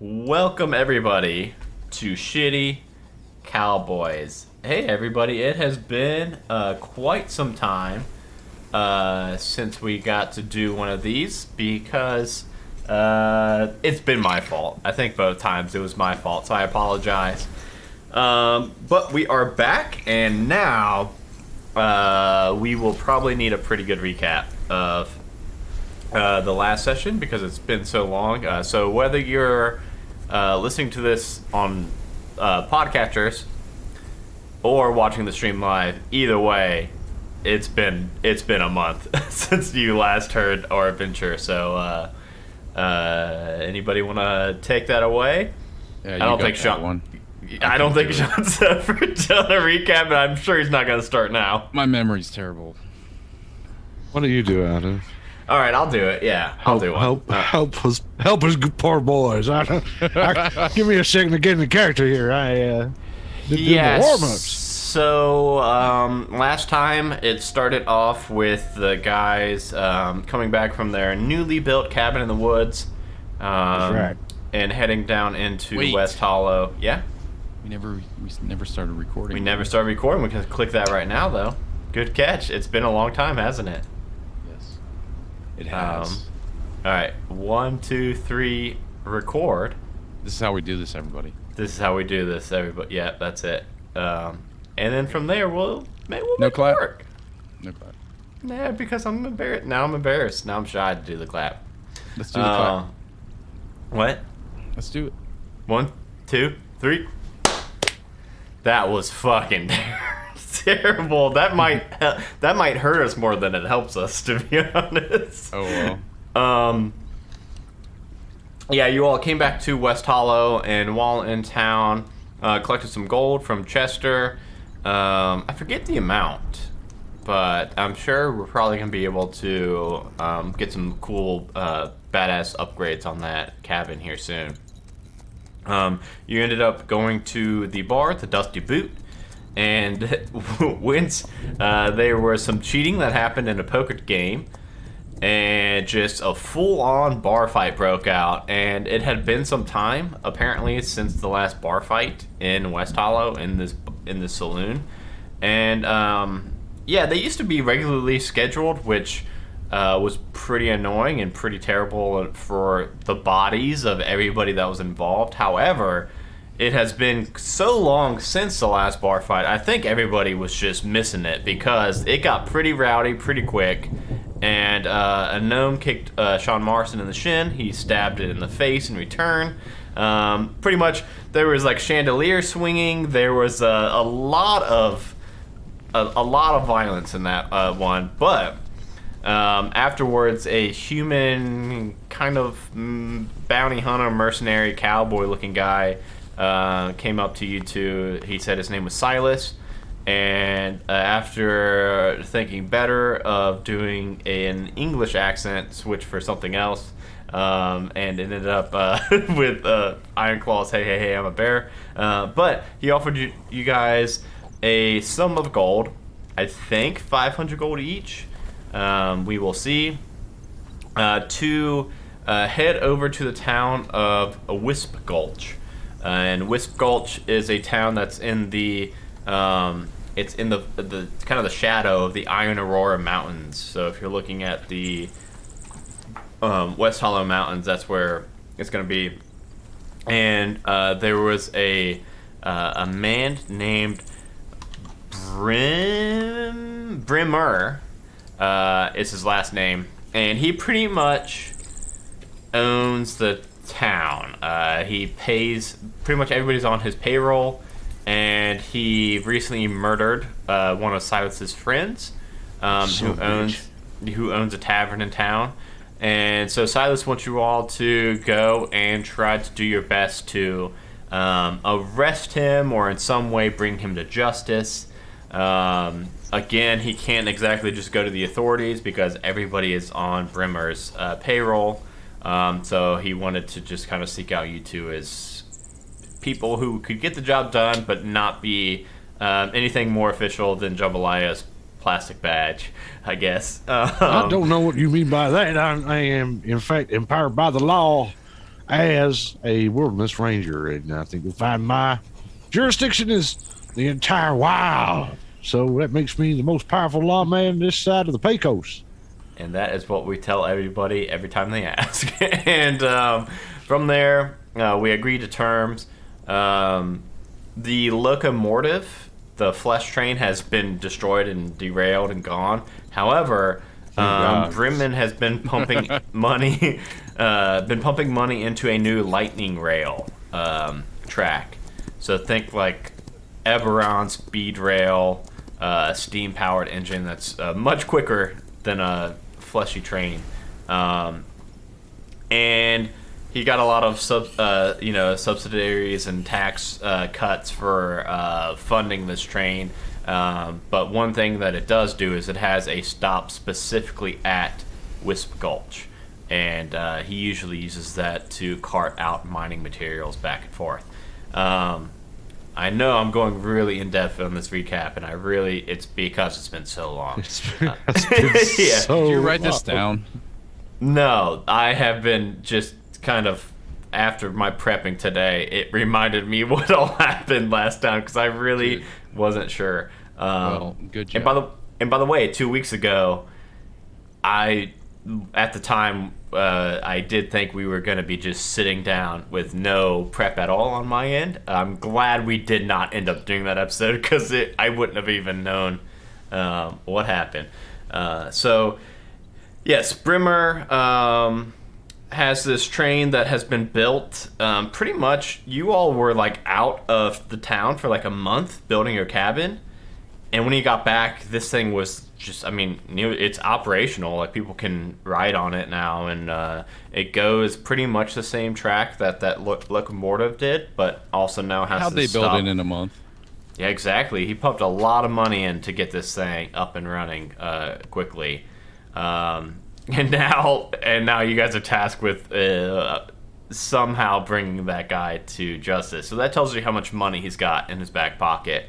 Welcome everybody to Shitty Cowboys. Hey everybody, it has been quite some time since we got to do one of these because it's been my fault. I think both times it was my fault, so I apologize. But we are back, and now we will probably need a pretty good recap of the last session because it's been so long. So whether you're listening to this on podcatchers or watching the stream live, either way, it's been a month since you last heard our adventure. So anybody want to take that away? Yeah, I don't think Sean. I don't think Sean's ever done a recap, but I'm sure he's not going to start now. My memory's terrible. What do you do, Adam? All right, I'll do it. Yeah, I'll do one. Help us, poor boys. Give me a second to get in the character here. Did the warm-ups. So last time it started off with the guys coming back from their newly built cabin in the woods, That's right. and heading down into Wait. West Hollow. Yeah, We never started recording. we never started recording. We can click that right now, though. Good catch. It's been a long time, hasn't it? Yes, it has. All right, 1, 2, 3, record. This is how we do this, everybody. This is how we do this, everybody. Yeah, that's it. And then from there, we'll make No it clap? work. No clap. Nah, because I'm embarrassed. Now I'm embarrassed. Now I'm shy to do the clap. Let's do the clap. What? Let's do it. 1, 2, 3. That was fucking terrible. That might hurt us more than it helps us, to be honest. Oh well. Yeah, you all came back to West Hollow, and while in town, collected some gold from Chester. I forget the amount, but I'm sure we're probably going to be able to get some cool, badass upgrades on that cabin here soon. You ended up going to the bar, the Dusty Boot, and once there was some cheating that happened in a poker game, and just a full-on bar fight broke out. And it had been some time, apparently, since the last bar fight in West Hollow in this saloon. And yeah, they used to be regularly scheduled, which was pretty annoying and pretty terrible for the bodies of everybody that was involved. However, it has been so long since the last bar fight, I think everybody was just missing it because it got pretty rowdy pretty quick. And a gnome kicked Sean Morrison in the shin. He stabbed it in the face in return. Pretty much, there was like chandelier swinging. There was a lot of violence in that one. But afterwards, a human kind of bounty hunter, mercenary, cowboy-looking guy came up to you two. He said his name was Silas. And after thinking better of doing an English accent, switched for something else, and ended up with Iron Claw's "Hey, hey, hey, I'm a bear." But he offered you guys a sum of gold. I think 500 gold each. We will see. To head over to the town of Wisp Gulch, and Wisp Gulch is a town that's in the it's in the kind of the shadow of the Iron Aurora Mountains. So if you're looking at the West Hollow Mountains, that's where it's going to be. And there was a man named Brimmer, is his last name, and he pretty much owns the town. He pays pretty much everybody's on his payroll. And he recently murdered one of Silas's friends, who owns a tavern in town. And so Silas wants you all to go and try to do your best to arrest him or in some way bring him to justice. Again, he can't exactly just go to the authorities because everybody is on Brimmer's payroll. So he wanted to just kind of seek out you two as people who could get the job done but not be anything more official than Jamбалаya's plastic badge, I guess. I don't know what you mean by that. I am, in fact, empowered by the law as a wilderness ranger, and I think you'll find my jurisdiction is the entire wild. So that makes me the most powerful lawman this side of the Pecos. And that is what we tell everybody every time they ask. And from there, we agree to terms. The locomotive, the flesh train, has been destroyed and derailed and gone. However, Brimman has been pumping money, into a new lightning rail track. So think like Eberron speed rail, steam powered engine that's much quicker than a fleshy train, and he got a lot of subsidiaries and tax cuts for funding this train. But one thing that it does do is it has a stop specifically at Wisp Gulch, and he usually uses that to cart out mining materials back and forth. I know I'm going really in depth on this recap, and it's because it's been so long. Yeah. Did you write this down? No, I have been just kind of, after my prepping today, it reminded me what all happened last time, because I really wasn't sure. Well, good job. And by the way, 2 weeks ago, at the time, I did think we were going to be just sitting down with no prep at all on my end. I'm glad we did not end up doing that episode, because I wouldn't have even known what happened. So, yes, Brimmer has this train that has been built. Pretty much, you all were like out of the town for like a month building your cabin. And when you got back, this thing was just, it's operational. Like, people can ride on it now, and it goes pretty much the same track that locomotive did, but also now has How'd to they stop. build it in a month? Yeah, exactly. He pumped a lot of money in to get this thing up and running quickly. And now you guys are tasked with somehow bringing that guy to justice. So that tells you how much money he's got in his back pocket.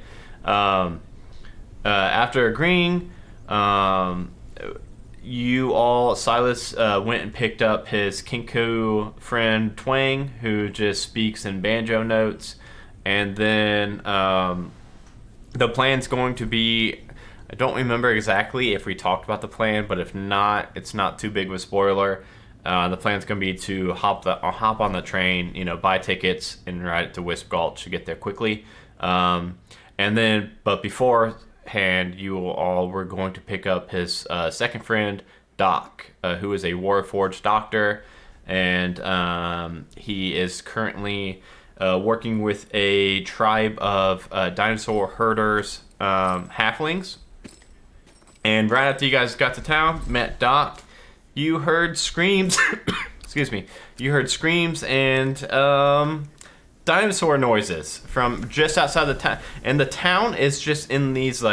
After agreeing, Silas went and picked up his Kinku friend Twang, who just speaks in banjo notes, and then the plan's going to be, I don't remember exactly if we talked about the plan, but if not, it's not too big of a spoiler. The plan's going to be to hop on the train, buy tickets, and ride it to Wisp Gulch to get there quickly. But beforehand, you all were going to pick up his second friend, Doc, who is a Warforged doctor, and he is currently working with a tribe of dinosaur herders, halflings. And right after you guys got to town, met Doc, you heard screams. Excuse me. You heard screams and dinosaur noises from just outside the town. And the town is just in these,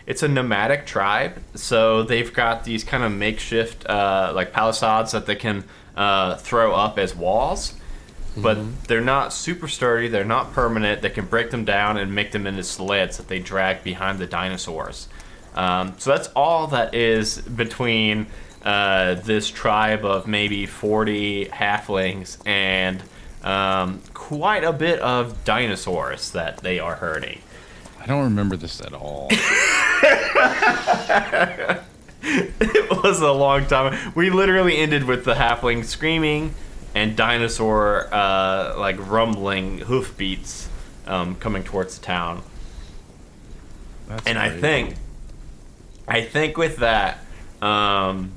it's a nomadic tribe. So they've got these kind of makeshift, palisades that they can throw up as walls. But they're not super sturdy. They're not permanent. They can break them down and make them into sleds that they drag behind the dinosaurs. So that's all that is between this tribe of maybe 40 halflings and quite a bit of dinosaurs that they are herding. I don't remember this at all. It was a long time. We literally ended with the halfling screaming and dinosaur rumbling hoofbeats coming towards the town. That's and crazy. I think with that, I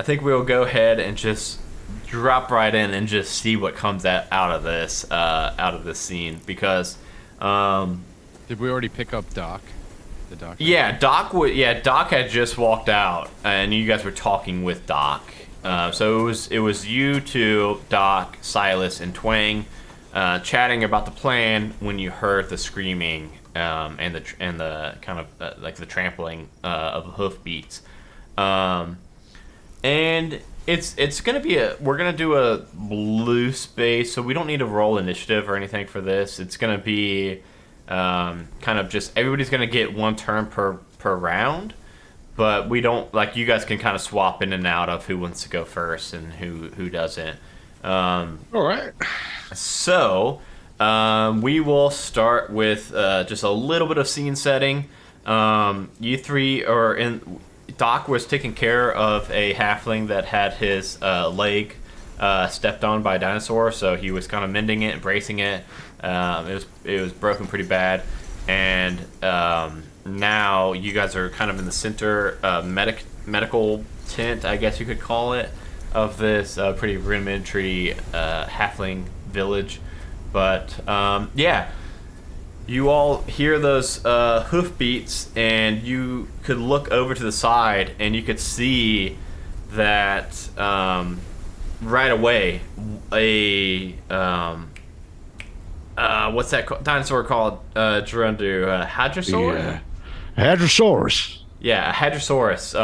think we'll go ahead and just drop right in and just see what comes out of this scene, because did we already pick up Doc? The doctor? Yeah, Doc had just walked out, and you guys were talking with Doc. So it was you two, Doc, Silas, and Twang, chatting about the plan when you heard the screaming and the kind of the trampling of hoofbeats. And it's gonna be we're gonna do a loose base, so we don't need to roll initiative or anything for this. It's gonna be kind of just everybody's gonna get one turn per round, but we don't, you guys can kind of swap in and out of who wants to go first and who doesn't. All right. So, we will start with just a little bit of scene setting. You three are in. Doc was taking care of a halfling that had his leg stepped on by a dinosaur, so he was kind of mending it and bracing it. It was broken pretty bad, and now you guys are kind of in the center medical tent, I guess you could call it, of this pretty rudimentary halfling village. But yeah, you all hear those hoof beats, and you could look over to the side, and you could see that right away a what's that dinosaur called? Gerundu, Hadrosaur? Yeah. Hadrosaurus. Yeah, a Hadrosaurus.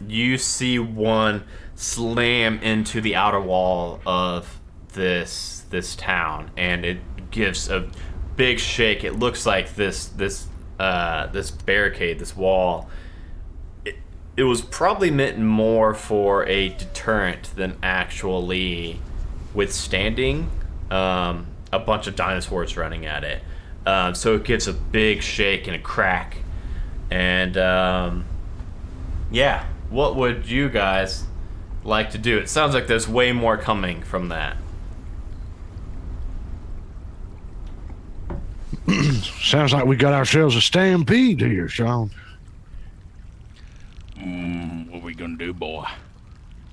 You see one slam into the outer wall of this town, and it gives a big shake. It looks like this barricade, this wall. It was probably meant more for a deterrent than actually withstanding a bunch of dinosaurs running at it. So it gives a big shake and a crack. And yeah, what would you guys like to do? It sounds like there's way more coming from that. Sounds like we got ourselves a stampede here, Sean. What we gonna do, boy?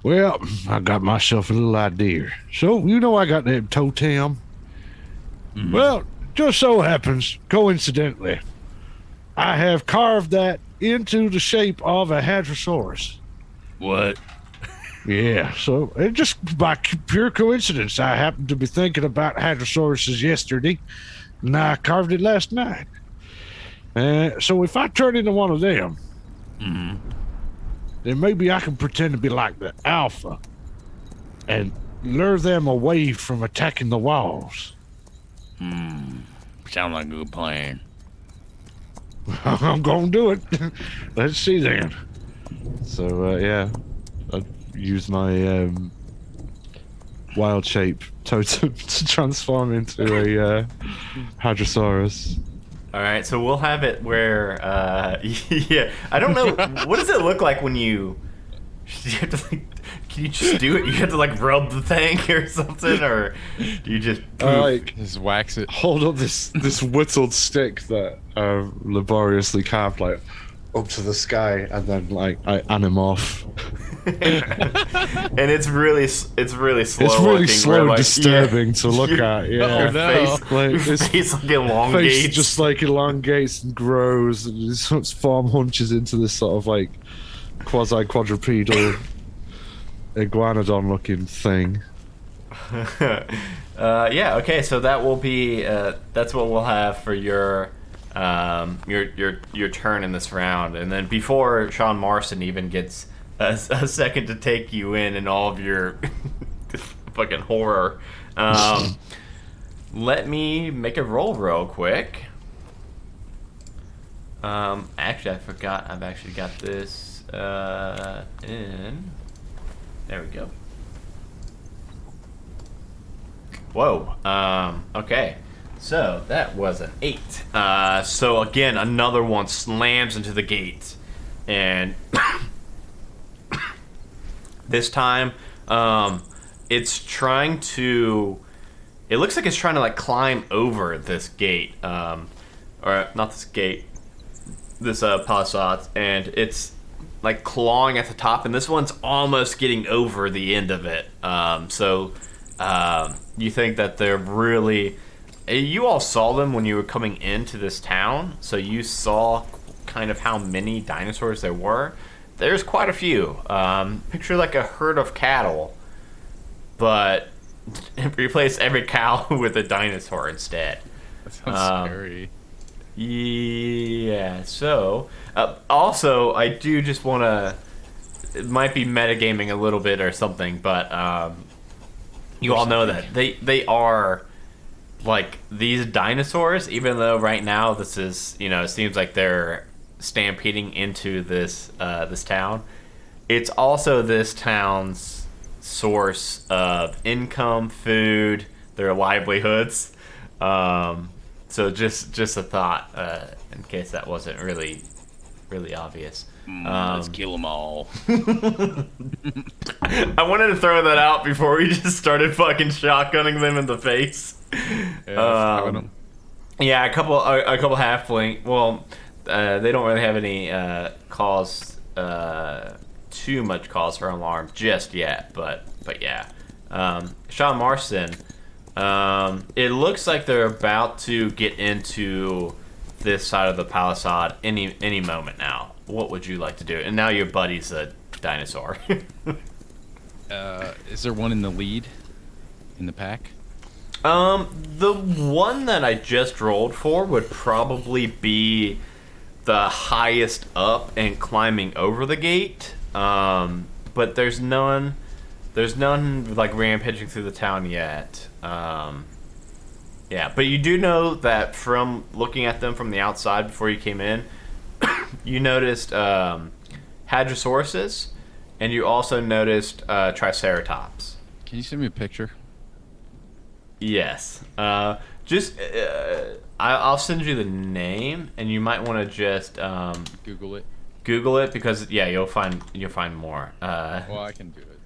Well, I got myself a little idea. So, you know I got that totem? Well, just so happens, coincidentally, I have carved that into the shape of a Hadrosaurus. What? Yeah, so it just by pure coincidence, I happened to be thinking about Hadrosauruses yesterday, and I carved it last night. So if I turn into one of them, then maybe I can pretend to be like the alpha and lure them away from attacking the walls. Sound like a good plan. I'm gonna do it. Let's see then. So yeah, I use my wild shape totem to transform into a Hadrosaurus. All right, so we'll have it where, yeah, I don't know, what does it look like when you have to, like, can you just do it? You have to, like, rub the thing or something, or do you just poof? Just wax it. Hold up this whittled stick that laboriously carved like up to the sky, and then like I animorph. And it's really slow. It's really looking, slow, like, disturbing to look at. Yeah, Your face, like your this face like elongates. face just like elongates and grows, and its form hunches into this sort of like quasi-quadrupedal iguanodon looking thing. Yeah. Okay. So that will be. That's what we'll have for your turn in this round, and then before Sean Marston even gets a second to take you in all of your fucking horror, let me make a roll real quick. Actually, I forgot. I've actually got this in. There we go. Whoa. Okay. So that was an 8. So again, another one slams into the gate, and this time, it's trying to. It looks like it's trying to like climb over this gate, or not this gate, this palisade, and it's like clawing at the top, and this one's almost getting over the end of it. So you think that they're really. You all saw them when you were coming into this town, so you saw kind of how many dinosaurs there were. There's quite a few. Picture like a herd of cattle, but replace every cow with a dinosaur instead. That sounds scary. Yeah, so... also, I do just want to... It might be metagaming a little bit or something, but you all know that they are... Like, these dinosaurs, even though right now this is, it seems like they're stampeding into this this town, it's also this town's source of income, food, their livelihoods. So just a thought in case that wasn't really obvious. Let's kill them all. I wanted to throw that out before we just started fucking shotgunning them in the face. Yeah, a couple halfling. Well, they don't really have any too much cause for alarm just yet, but yeah. Sean Marston. It looks like they're about to get into this side of the palisade any moment now. What would you like to do? And now your buddy's a dinosaur. Is there one in the lead? In the pack? The one that I just rolled for would probably be the highest up and climbing over the gate. But there's none like rampaging through the town yet. Yeah, but you do know that from looking at them from the outside before you came in, you noticed Hadrosauruses, and you also noticed Triceratops. Can you send me a picture? Yes. I'll send you the name, and you might want to just Google it. Google it because you'll find more. Well, I can do it.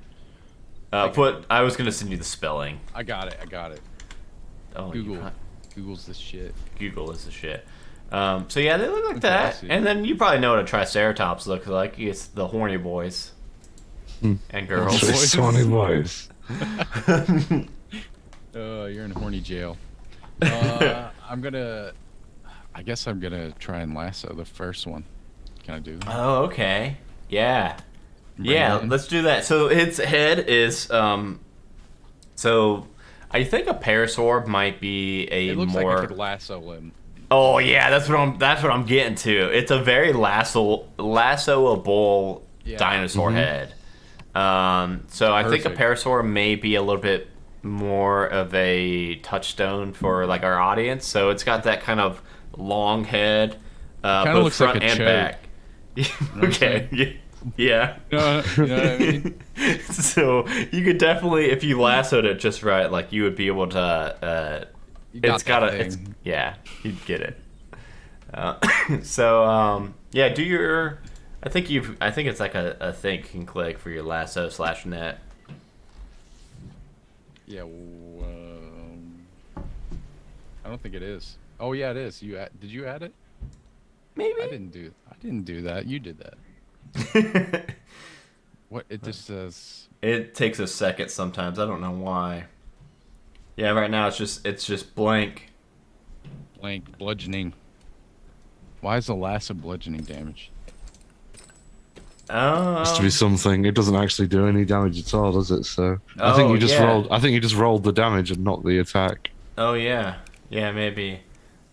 I was gonna send you the spelling. I got it. Oh, Google's the shit. Google is the shit. So yeah, they look like that. Classy. And then you probably know what a Triceratops looks like. It's the horny boys and girls. Horny boys. You're in horny jail. I guess I'm gonna try and lasso the first one. Can I do that? Oh, okay. Yeah. Right. Let's do that. So its head is so I think a parasaur might be a It looks more like I could lasso him. Oh yeah, that's what I'm getting to. It's a very lassoable dinosaur head. So I think a parasaur may be a little bit more of a touchstone for like our audience. So it's got that kind of long head, both looks front like a and choke. back. Okay. Yeah. You know what I mean? So you could definitely, if you lassoed it just right, like you would be able to. You'd get it. Do your. I think it's like a thing you can click for your lasso /net. Yeah. I don't think it is. Oh yeah, it is. Did you add it? Maybe. I didn't do that. You did that. What? It just says. It takes a second sometimes. I don't know why. Yeah, right now it's just blank. Blank bludgeoning. Why is the lasso bludgeoning damage? Has to be something. It doesn't actually do any damage at all, does it? So I think you just rolled. I think you just rolled the damage and not the attack. Oh yeah, maybe.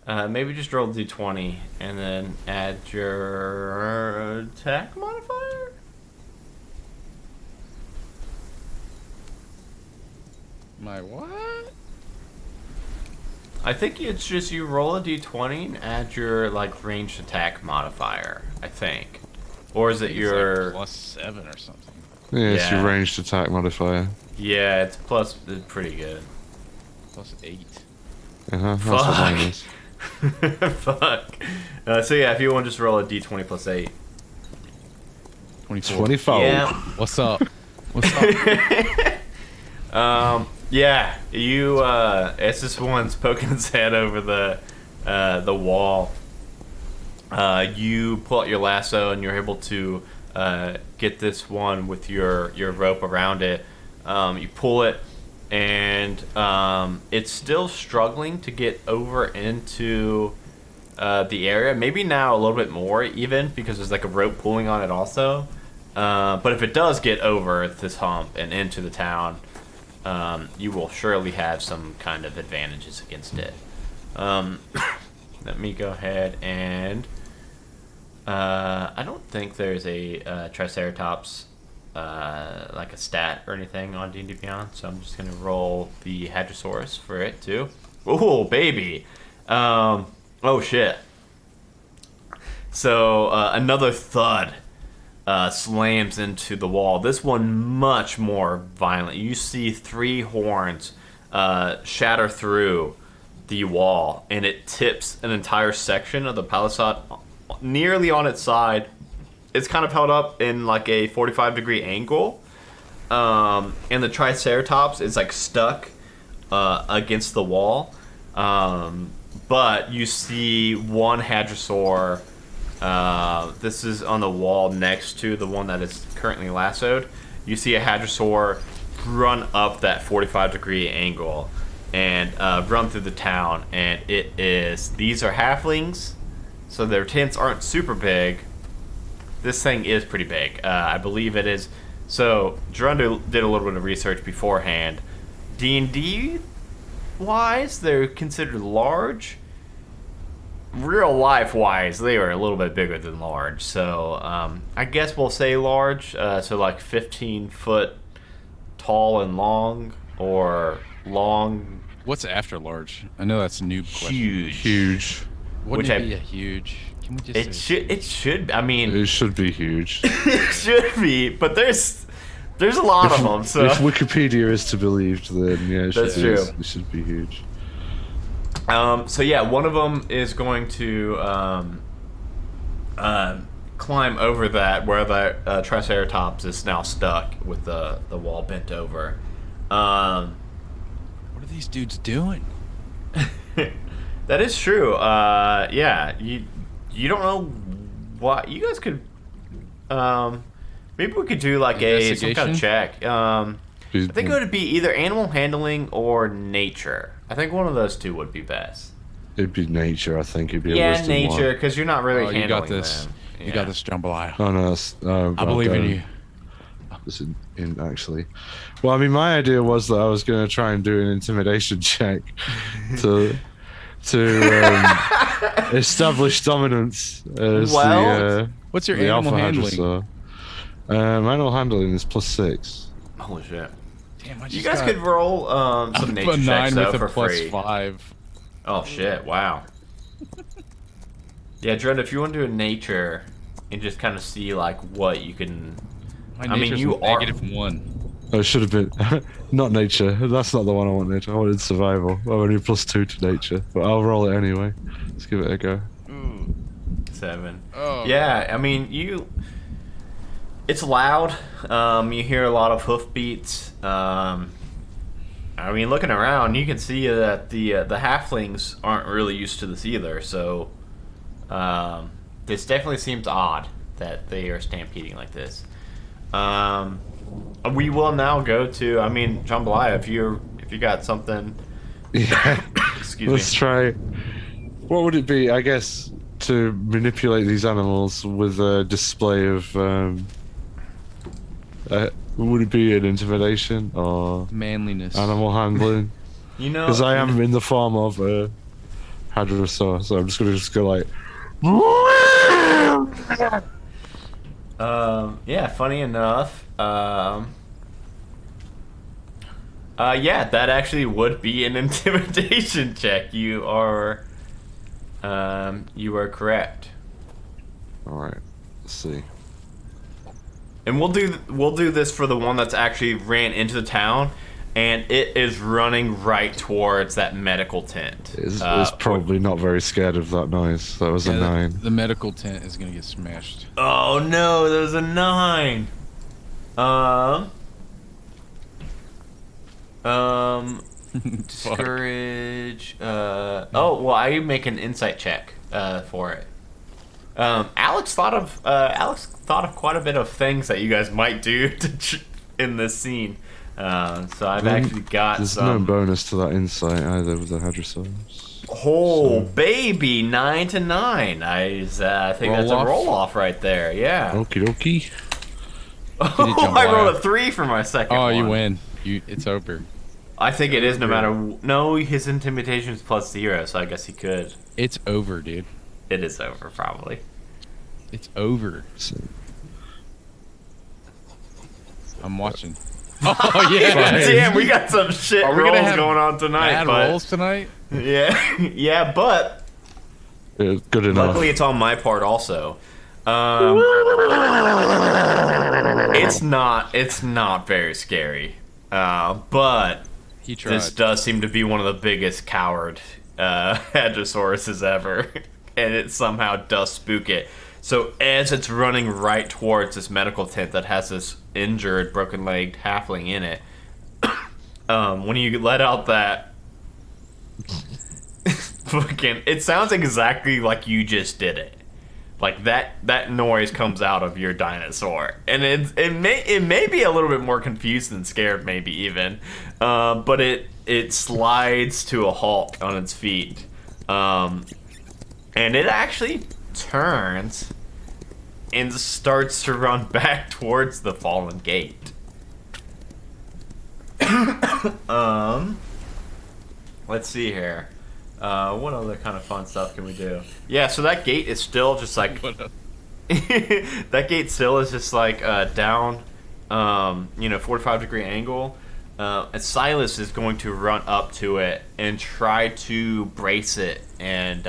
Maybe just roll d20 and then add your attack modifier. My what? I think it's just you roll a d20 and add your like ranged attack modifier. I think, or is it your like +7 or something? Yeah, it's your ranged attack modifier. Yeah, it's pretty good. +8. That's what mine is. Fuck. So yeah, if you want to just roll a d20 +8. 24. 24. Yeah. What's up? Yeah, you as this one's poking its head over the wall, you pull out your lasso and you're able to get this one with your rope around it. You pull it, and it's still struggling to get over into the area. Maybe now a little bit more even because there's like a rope pulling on it also. But if it does get over this hump and into the town, you will surely have some kind of advantages against it. Let me go ahead and I don't think there's a Triceratops like a stat or anything on D&D Beyond, so I'm just gonna roll the Hadrosaurus for it too. Oh baby! Oh shit! So another thud slams into the wall. This one much more violent. You see 3 horns shatter through the wall, and it tips an entire section of the palisade nearly on its side. It's kind of held up in like a 45-degree angle, and the Triceratops is like stuck against the wall. But you see one hadrosaur. This is on the wall next to the one that is currently lassoed. You see a hadrosaur run up that 45-degree angle and run through the town. And these are halflings, so their tents aren't super big. This thing is pretty big. I believe it is. So Gerundo did a little bit of research beforehand. D&D wise, they're considered large. Real life wise, they are a little bit bigger than large. So I guess we'll say large. So like 15 foot tall and long, or long. What's after large? I know that's a noob question. Huge. Wouldn't it be a huge? Can we just It should. I mean, It should be huge. it should be, but there's a lot of them. So If Wikipedia is to be believed, then yeah, That's true. It should be huge. so yeah, one of them is going to climb over that where the Triceratops is now stuck with the wall bent over. what are these dudes doing? That is true. Yeah, you don't know what you guys could. Maybe we could do like some kind of check. I think it would be either animal handling or nature. I think one of those two would be best. It'd be nature, I think. It'd be a Yeah, wisdom nature, one. because you're not really handling you got this. them. You got this, jambalaya. Oh no, that's, I believe in you. This is in actually. Well, I mean, my idea was that I was going to try and do an intimidation check to establish dominance as What's your the animal alpha handling? hadrosaur. Animal handling is +6. Holy shit! Damn, I You just guys got could roll some nature a checks 9 though with for a plus free. 5. Oh shit! Wow. Yeah, Dread, if you want to do a nature and just kind of see like what you can. My I mean, nature's you are- -1. Oh, it should have been not nature. That's not the one I wanted. I wanted survival. I only +2 to nature, but I'll roll it anyway. Let's give it a go. 7. Oh. Yeah, I mean it's loud. You hear a lot of hoofbeats. I mean, looking around, you can see that the halflings aren't really used to this either. So this definitely seems odd that they are stampeding like this. We will now go to. I mean, Jambalaya, if you got something. Yeah. Excuse Let's me. try. What would it be? I guess to manipulate these animals with a display of. Would it be an intimidation or Manliness. animal handling? You know, Because I am in the form of a hadrosaur, so I'm just gonna go like. Yeah, funny enough. Yeah, that actually would be an intimidation check. You are correct. All right. Let's see. And we'll do this for the one that's actually ran into the town, and it is running right towards that medical tent. It's probably not very scared of that noise. That was a 9. The medical tent is gonna get smashed. Oh no, there's a 9. Discourage. Oh well, I make an insight check for it. Alex thought of quite a bit of things that you guys might do in this scene. So I've actually got There's some. no bonus to that insight either with the hadrosaurs. Oh baby, 9 to 9. I think Roll that's off. a roll off right there. Yeah. Okie dokie. Oh, I rolled a 3 for my second. Oh, you one. win. It's over. I think it is no matter. No, his intimidation is +0, so I guess he could. It's over, dude. It is over, probably. It's over. So, I'm watching. Oh yeah. Damn, we got some shit Are we rolls gonna have going on tonight. Bad but rolls tonight? Yeah, yeah, but good enough. luckily it's on my part also. It's not very scary. But He tried. this does seem to be one of the biggest coward hadrosauruses ever, and it somehow does spook it. So as it's running right towards this medical tent that has this injured, broken-legged halfling in it, when you let out that fucking, it sounds exactly like you just did it. Like that noise comes out of your dinosaur, and it may be a little bit more confused than scared, maybe even, but it slides to a halt on its feet, and it actually turns and starts to run back towards the fallen gate. Let's see here. What other kind of fun stuff can we do? Yeah, so that gate is still just like that gate still is just like down, 45-degree angle. And Silas is going to run up to it and try to brace it and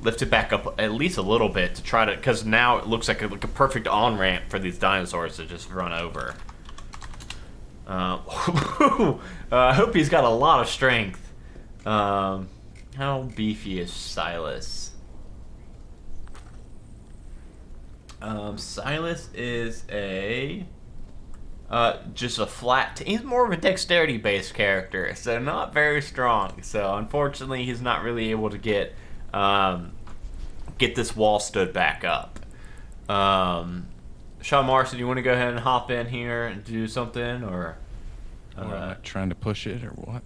lift it back up at least a little bit to try to, because now it looks like a perfect on ramp for these dinosaurs to just run over. I hope he's got a lot of strength. How beefy is Silas? Silas is just a flat. He's more of a dexterity-based character, so not very strong. So unfortunately, he's not really able to get this wall stood back up. Sean Marson, you want to go ahead and hop in here and do something, or? Trying to push it or what?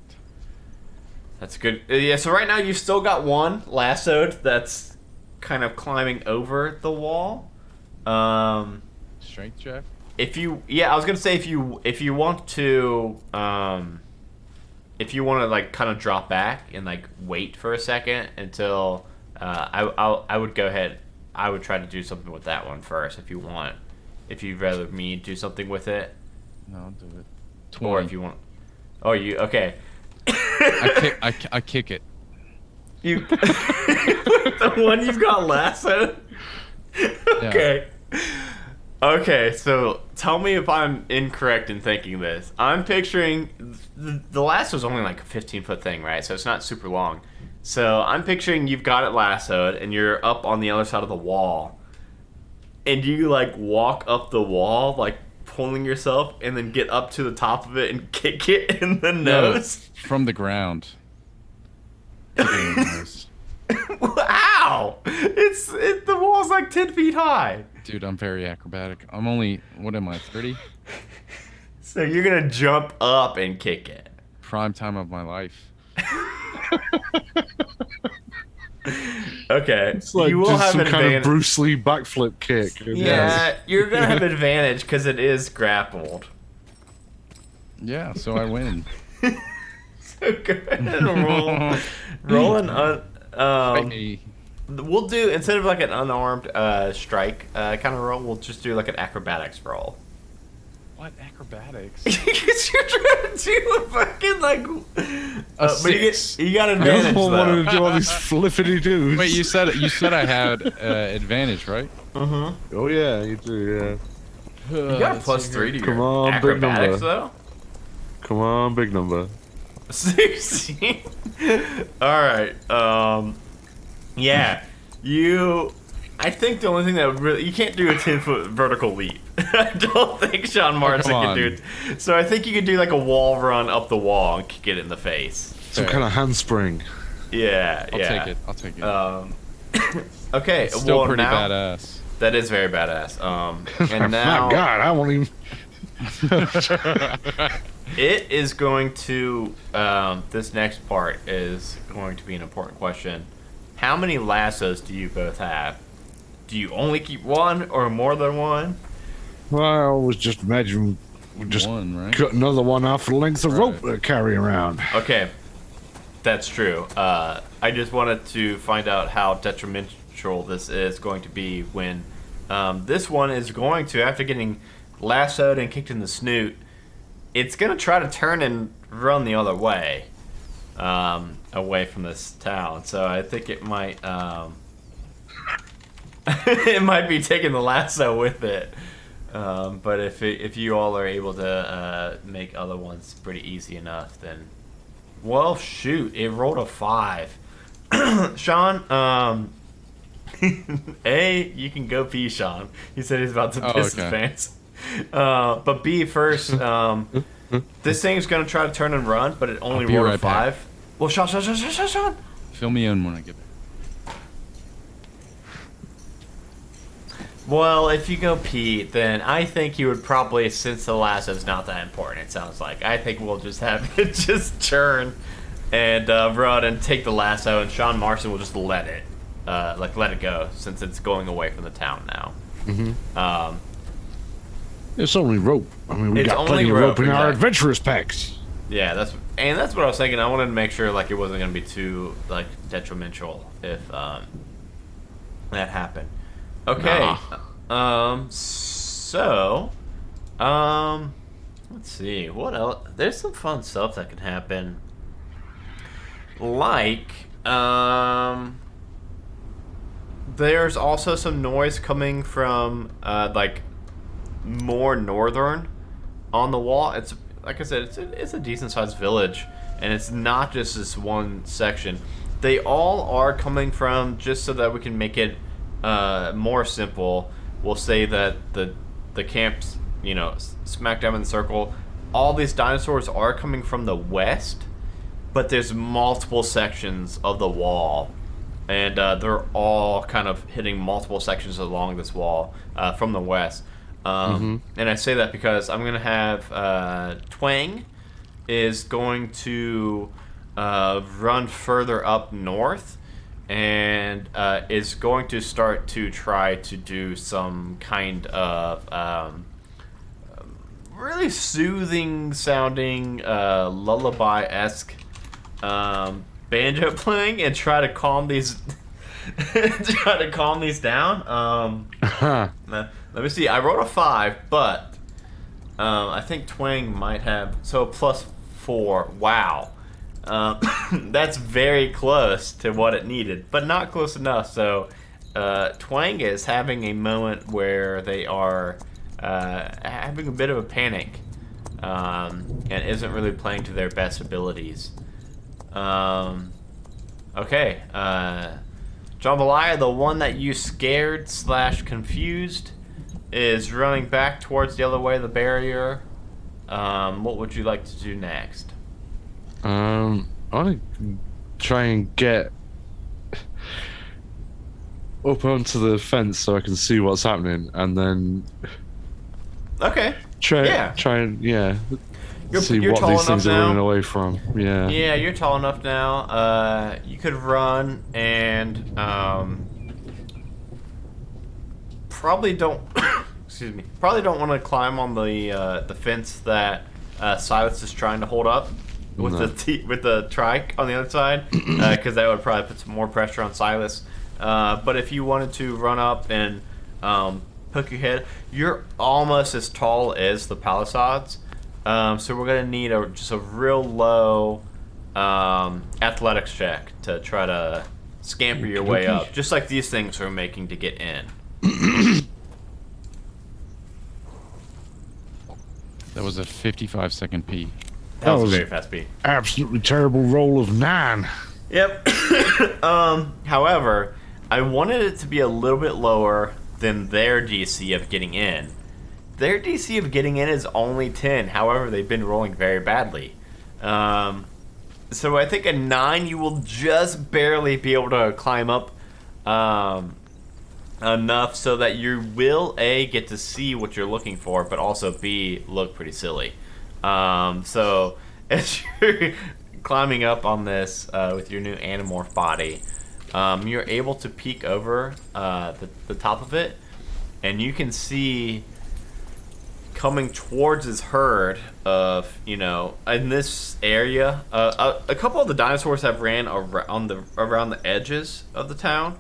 That's good. Yeah, so right now you've still got one lassoed that's kind of climbing over the wall. Strength check? I was gonna say if you want to like kind of drop back and like wait for a second until I would go ahead. I would try to do something with that one first if you want. If you'd rather me do something with it. No, I'll do it. 20. Or if you want. Oh, you okay? I kick it. You the one you've got lassoed? Okay. Yeah. Okay, so tell me if I'm incorrect in thinking this. I'm picturing the lasso's only like a 15-foot thing, right? So it's not super long. So I'm picturing you've got it lassoed and you're up on the other side of the wall. And you like walk up the wall, like pulling yourself, and then get up to the top of it and kick it in the nose. No, from the ground. Kick it in the nose. Ow! The wall's like 10 feet high. Dude, I'm very acrobatic. I'm only, what am I, 30? So you're gonna jump up and kick it. Prime time of my life. Okay. It's like you will just have some an kind advantage. of Bruce Lee backflip kick. Yeah, you're gonna have advantage because it is grappled. Yeah, so I win. So go ahead and roll an Hey. We'll do, instead of like an unarmed strike kind of roll, we'll just do like an acrobatics roll. What acrobatics? Because you're trying to do a fucking like. Six. But you got I advantage don't want though. to do all these flippity doos. Wait, you said I had advantage, right? Mm-hmm. Oh yeah, you do. Yeah. You got a +3 to your Come on, big acrobatics number. though. Come on, big number. 16. All right. Yeah. I think the only thing that would really, you can't do a 10-foot vertical leap. I don't think Sean Martin can do it. So I think you could do like a wall run up the wall and kick it in the face. Some kind of handspring. Yeah. I'll take it. Okay. It's still well, pretty now, badass. That is very badass. And now. My God, I won't even. It is going to, this next part is going to be an important question. How many lassos do you both have? Do you only keep one or more than one? Well, I always just imagine we just One, right? cut another one off the length of rope to carry around. Okay, that's true. I just wanted to find out how detrimental this is going to be when this one is going to, after getting lassoed and kicked in the snoot, it's going to try to turn and run the other way, away from this town. So I think it might it might be taking the lasso with it. But if you all are able to make other ones pretty easy enough, then well, shoot, it rolled a 5. Sean, A, you can go pee, Sean. He said he's about to piss his pants. But B, first, this thing's gonna try to turn and run, but it only rolled a 5. Back. Well, Sean. Fill me in when I get back. Well, if you go pee, then I think you would probably, since the lasso's not that important, it sounds like, I think we'll just have it just turn and run and take the lasso, and Sean Marston will just let it go, since it's going away from the town now. Mm-hmm. It's only rope. I mean, we got plenty of rope in our adventurous packs. Yeah, that's what I was thinking. I wanted to make sure like it wasn't going to be too like detrimental if that happened. Okay. So, let's see. What else? There's some fun stuff that can happen. Like, there's also some noise coming from, like, more northern on the wall. It's, like I said, it's a decent-sized village, and it's not just this one section. They all are coming from, just so that we can make it more simple, we'll say that the camp's, you know, smack down in the circle. All these dinosaurs are coming from the west, but there's multiple sections of the wall, and they're all kind of hitting multiple sections along this wall from the west. And I say that because I'm going to have Twang is going to run further up north, and is going to start to try to do some kind of really soothing sounding lullaby-esque banjo playing, and try to calm these down. Let me see. I wrote a 5, but I think Twang might have +4. Wow. That's very close to what it needed, but not close enough. So Twang is having a moment where they are having a bit of a panic, and isn't really playing to their best abilities. Okay, Jambalaya, the one that you scared / confused, is running back towards the other way of the barrier. What would you like to do next? I want to try and get up onto the fence so I can see what's happening, and then try and see you're what these things are running away from. Yeah, you're tall enough now. You could run and probably don't want to climb on the fence that Silas is trying to hold up with the trike on the other side, because that would probably put some more pressure on Silas. But if you wanted to run up and poke your head, you're almost as tall as the palisades. So we're gonna need just a real low athletics check to try to scamper your way up, just like these things are making to get in. That was a 55-second pee. That was a very fast pee. Absolutely terrible roll of 9. Yep. However, I wanted it to be a little bit lower than their DC of getting in. Their DC of getting in is only 10. However, they've been rolling very badly. So I think a 9, you will just barely be able to climb up enough so that you will, A, get to see what you're looking for, but also, B, look pretty silly. So as you're climbing up on this with your new Animorph body, you're able to peek over the top of it, and you can see coming towards his herd of, you know, in this area, a couple of the dinosaurs have ran around the edges of the town,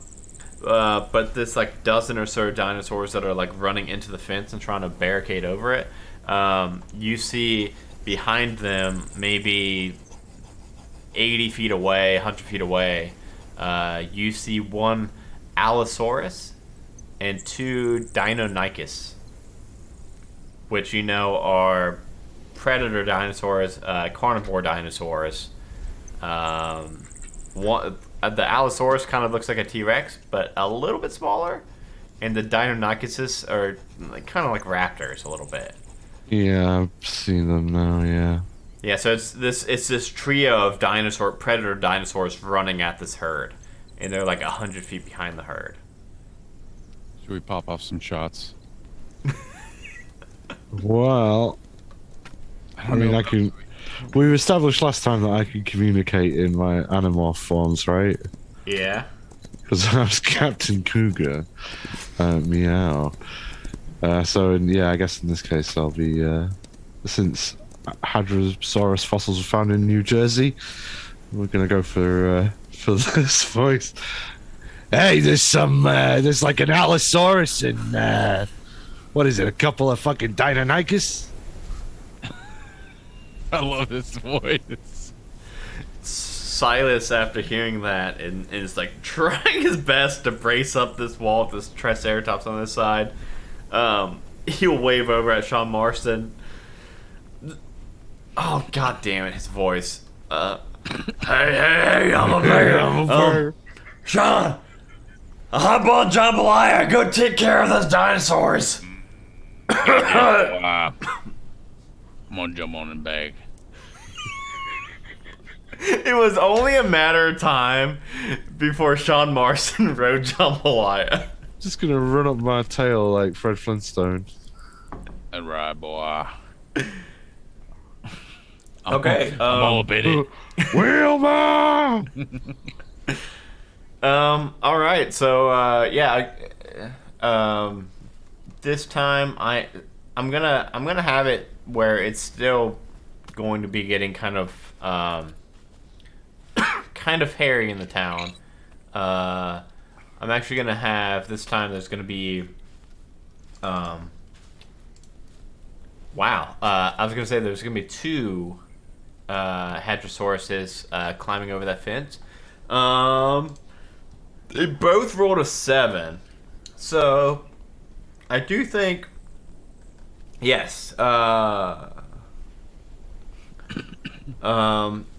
but this like dozen or so dinosaurs that are like running into the fence and trying to barricade over it. You see behind them, maybe 80 feet away, 100 feet away, you see one Allosaurus and 2 Deinonychus, which you know are predator dinosaurs, carnivore dinosaurs. The Allosaurus kind of looks like a T-Rex, but a little bit smaller, and the Deinonychus are kind of like raptors a little bit. Yeah, I've seen them now. Yeah. Yeah, so it's this trio of predator dinosaurs running at this herd, and they're like 100 feet behind the herd. Should we pop off some shots? Well, I mean, I can. We've established last time that I can communicate in my animorph forms, right? Yeah. Because I was Captain Cougar. Meow. Yeah, I guess in this case I'll be. Since Hadrosaurus fossils were found in New Jersey, we're gonna go for this voice. Hey, there's like an Allosaurus and what is it? A couple of fucking Deinonychus. I love this voice. Silas, after hearing that, and is like trying his best to brace up this wall with this Triceratops on this side. He'll wave over at Sean Marston. Oh, god damn it, his voice. Hey, I'm a bear. Sean, hop on jambalaya. Go take care of those dinosaurs. I'm gonna jump on the bag. It was only a matter of time before Sean Marston rode jambalaya. Just gonna run up my tail like Fred Flintstone. All right, boy. Okay. I'm all up in it. Wilma! All right. So this time I'm gonna have it where it's still going to be getting kind of hairy in the town. I'm actually gonna have this time. There's gonna be wow. I was gonna say there's gonna be 2 Hadrosauruses climbing over that fence. They both rolled a 7, so I do think yes.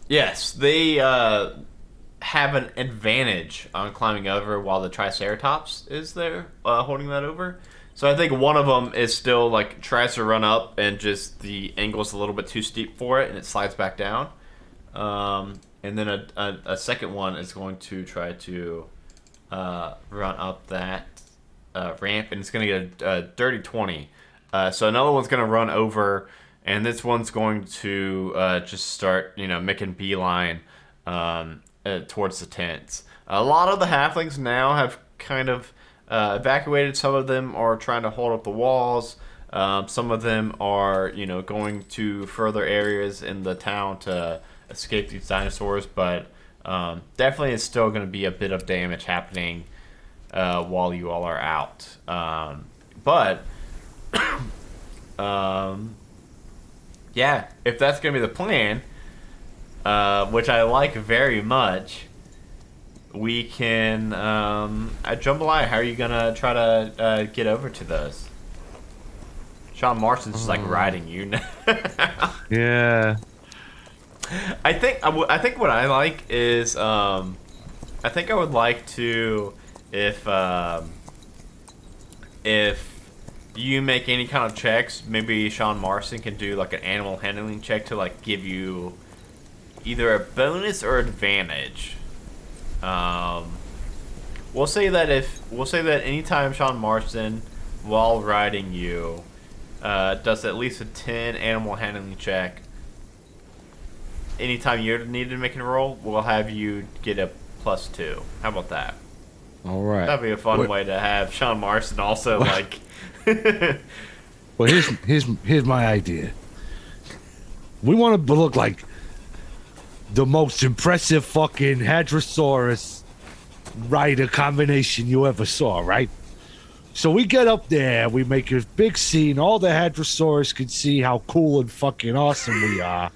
Yes, they have an advantage on climbing over while the Triceratops is there holding that over. So I think one of them is still like tries to run up and just the angle's a little bit too steep for it and it slides back down. And then a second one is going to try to run up that ramp and it's going to get a dirty 20. So another one's going to run over and this one's going to just start, making beeline towards the tents. A lot of the halflings now have kind of evacuated. Some of them are trying to hold up the walls. Some of them are, going to further areas in the town to escape these dinosaurs. But definitely it's still going to be a bit of damage happening while you all are out. Yeah, if that's going to be the plan, which I like very much, we can... Jambalaya, how are you going to try to get over to those? Sean Marston's just like riding you now. Yeah. I think what I like is... I think I would like to... If you make any kind of checks, maybe Sean Marston can do like an animal handling check to like give you either a bonus or advantage. We'll say that anytime Sean Marston, while riding you, does at least a 10 animal handling check, anytime you need to make a roll, we'll have you get a +2. How about that? All right. That'd be a fun way to have Sean Marston also like. Well, here's my idea. We want to look like the most impressive fucking Hadrosaurus rider combination you ever saw, right? So we get up there, we make a big scene, all the Hadrosaurus can see how cool and fucking awesome we are.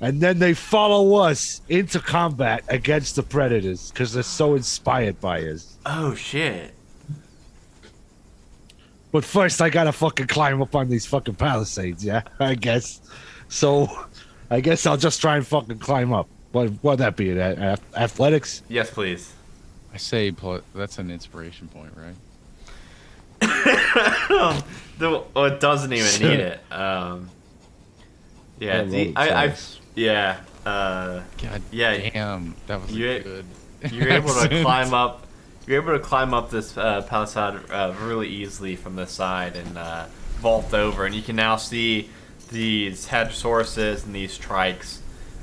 And then they follow us into combat against the predators because they're so inspired by us. Oh shit! But first, I gotta fucking climb up on these fucking palisades. Yeah, I guess. So, I guess I'll just try and fucking climb up. What'd that be? Athletics? Yes, please. I say that's an inspiration point, right? It doesn't even need it. Yeah. God Yeah. damn, that was You- good. You're able to accent. climb up. You're able to climb up this palisade really easily from this side and vault over, and you can now see these hadrosauruses and these trikes.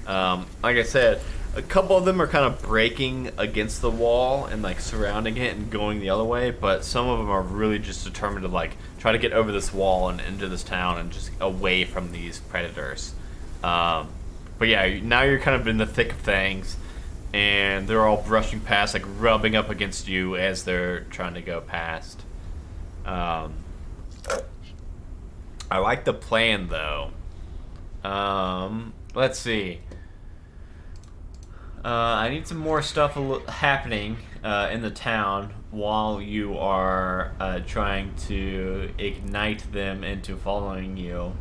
Like I said, a couple of them are kind of breaking against the wall and like surrounding it and going the other way, but some of them are really just determined to like try to get over this wall and into this town and just away from these predators. But yeah, now you're kind of in the thick of things, and they're all brushing past, like rubbing up against you as they're trying to go past. I like the plan though. Let's see. I need some more stuff happening in the town while you are trying to ignite them into following you.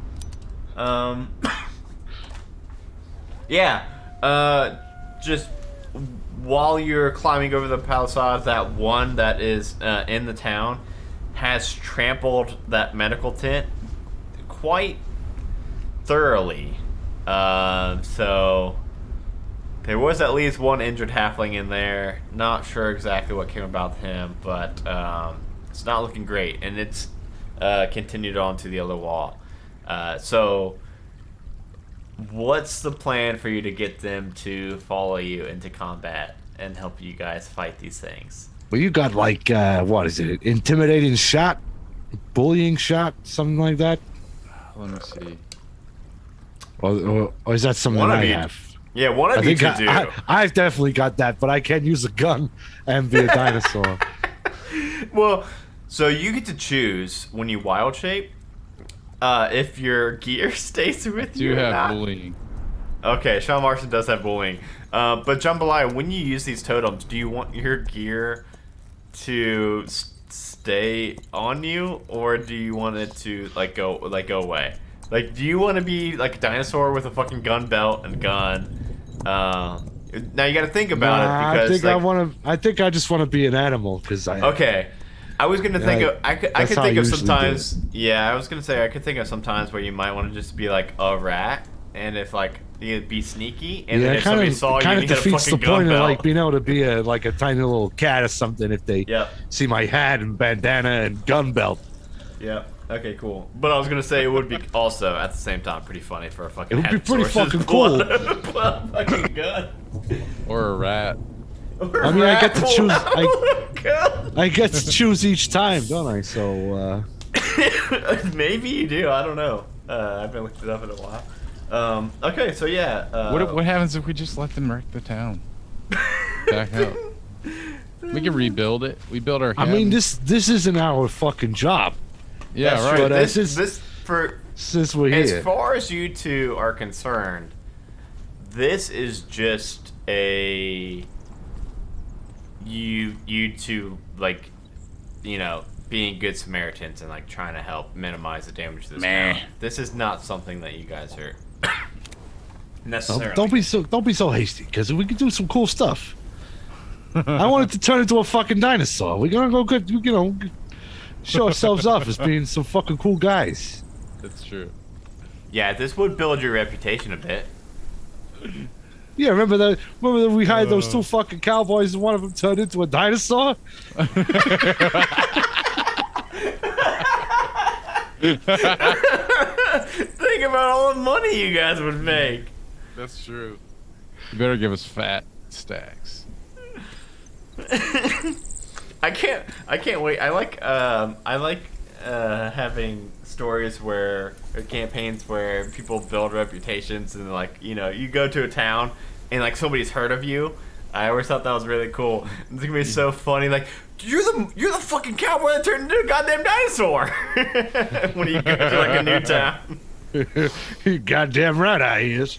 Yeah. Just while you're climbing over the palisades, that one that is in the town has trampled that medical tent quite thoroughly. So there was at least one injured halfling in there. Not sure exactly what came about with him, but it's not looking great, and it's continued on to the other wall. So what's the plan for you to get them to follow you into combat and help you guys fight these things? Well, you got like what is it? Intimidating shot, bullying shot, something like that. Let me see. Or is that something One that of I you- have? Yeah, one of you could do. I've definitely got that, but I can't use a gun and be a dinosaur. Well, so you get to choose when you wild shape if your gear stays with Do you. you or have not. bullying? Okay, Sean Marston does have bullying. But Jambalaya, when you use these totems, do you want your gear to stay on you, or do you want it to go away? Like, do you want to be like a dinosaur with a fucking gun belt and gun? Now you got to think about it because I think I just want to be an animal because I. Okay. I was gonna think of I could That's how think I of usually sometimes. Yeah, I was gonna say I could think of sometimes where you might want to just be like a rat, and if like you'd be sneaky, and then if somebody saw you, kind you of had a defeats the fucking gun point of belt. like being able to be a tiny little cat or something if they Yep. see my hat and bandana and gun belt. Yeah. Okay. Cool. But I was gonna say it would be also at the same time pretty funny for a fucking. It would be pretty hadrosaurus fucking to pull cool. out- pull out a fucking gun. Or a rat? Or I mean, I get to rat pull choose- out a gun. I get to choose each time, don't I? So Maybe you do. I don't know. I haven't looked it up in a while. Okay. So yeah. What happens if we just let them wreck the town? Back up. We can rebuild it. We build our. I mean, cabin. this isn't our fucking job. Yeah, That's right. true. But, This for Since we're as here, far as you two are concerned, this is just a you two like, being good Samaritans and like trying to help minimize the damage to this Meh. town. This is not something that you guys are necessarily. don't be so hasty, because we can do some cool stuff. I wanted to turn into a fucking dinosaur. We're gonna go good, show ourselves off as being some fucking cool guys. That's true. Yeah, this would build your reputation a bit. Yeah, remember that we hired those two fucking cowboys and one of them turned into a dinosaur? Think about all the money you guys would make. That's true. You better give us fat stacks. I can't wait. I like having stories or campaigns where people build reputations and you go to a town and like somebody's heard of you. I always thought that was really cool. It's gonna be so funny. Like you're the fucking cowboy that turned into a goddamn dinosaur when you go to like a new town. You goddamn right I is.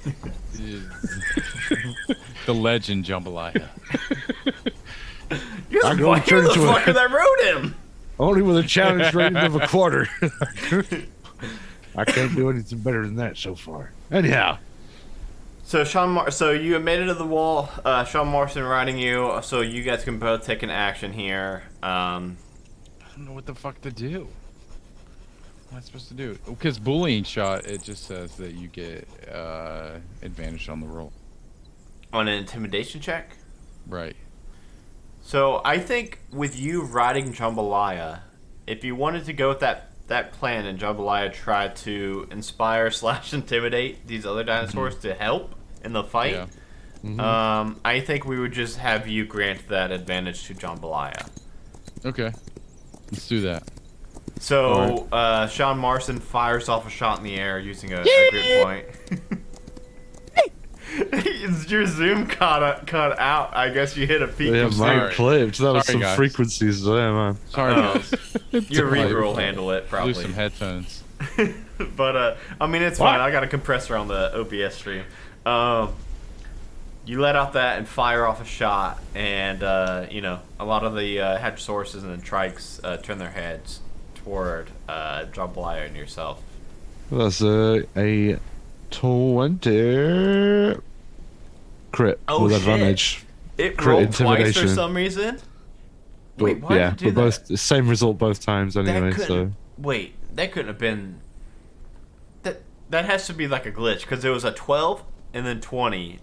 The legend Jambalaya. You're I'm the gonna turn fucker into a- that wrote him. Only with a challenge rating of a quarter. I can't do anything better than that so far. Anyhow. So so you made it to the wall. Sean Marston riding you. So you guys can both take an action here. I don't know what the fuck to do. What am I supposed to do? Because bullying shot, it just says that you get advantage on the roll. On an intimidation check. Right. So I think with you riding Jambalaya, if you wanted to go with that plan and Jambalaya tried to inspire / intimidate these other dinosaurs to help in the fight, Yeah. I think we would just have you grant that advantage to Jambalaya. Okay. Let's do that. So Sean Marston fires off a shot in the air using a grip point. Your zoom cut out. I guess you hit a peak Yeah, of mine zoom. clipped. That was Sorry, some guys. frequencies there, man. Sorry, guys. Your alright. Reaper will handle it, probably. Lose some headphones. But I mean, it's fine. I got a compressor on the OBS stream. You let out that and fire off a shot, and a lot of the Hadrosauruses and the Trikes turn their heads toward Jambalaya and yourself. That's a 20 crit Oh, with shit. advantage. It Crit rolled twice for intimidation. some reason. But, Wait, why yeah, did you do but both that? the same result both times anyway. So Wait, that couldn't have been. That has to be like a glitch because it was a 12 and then 20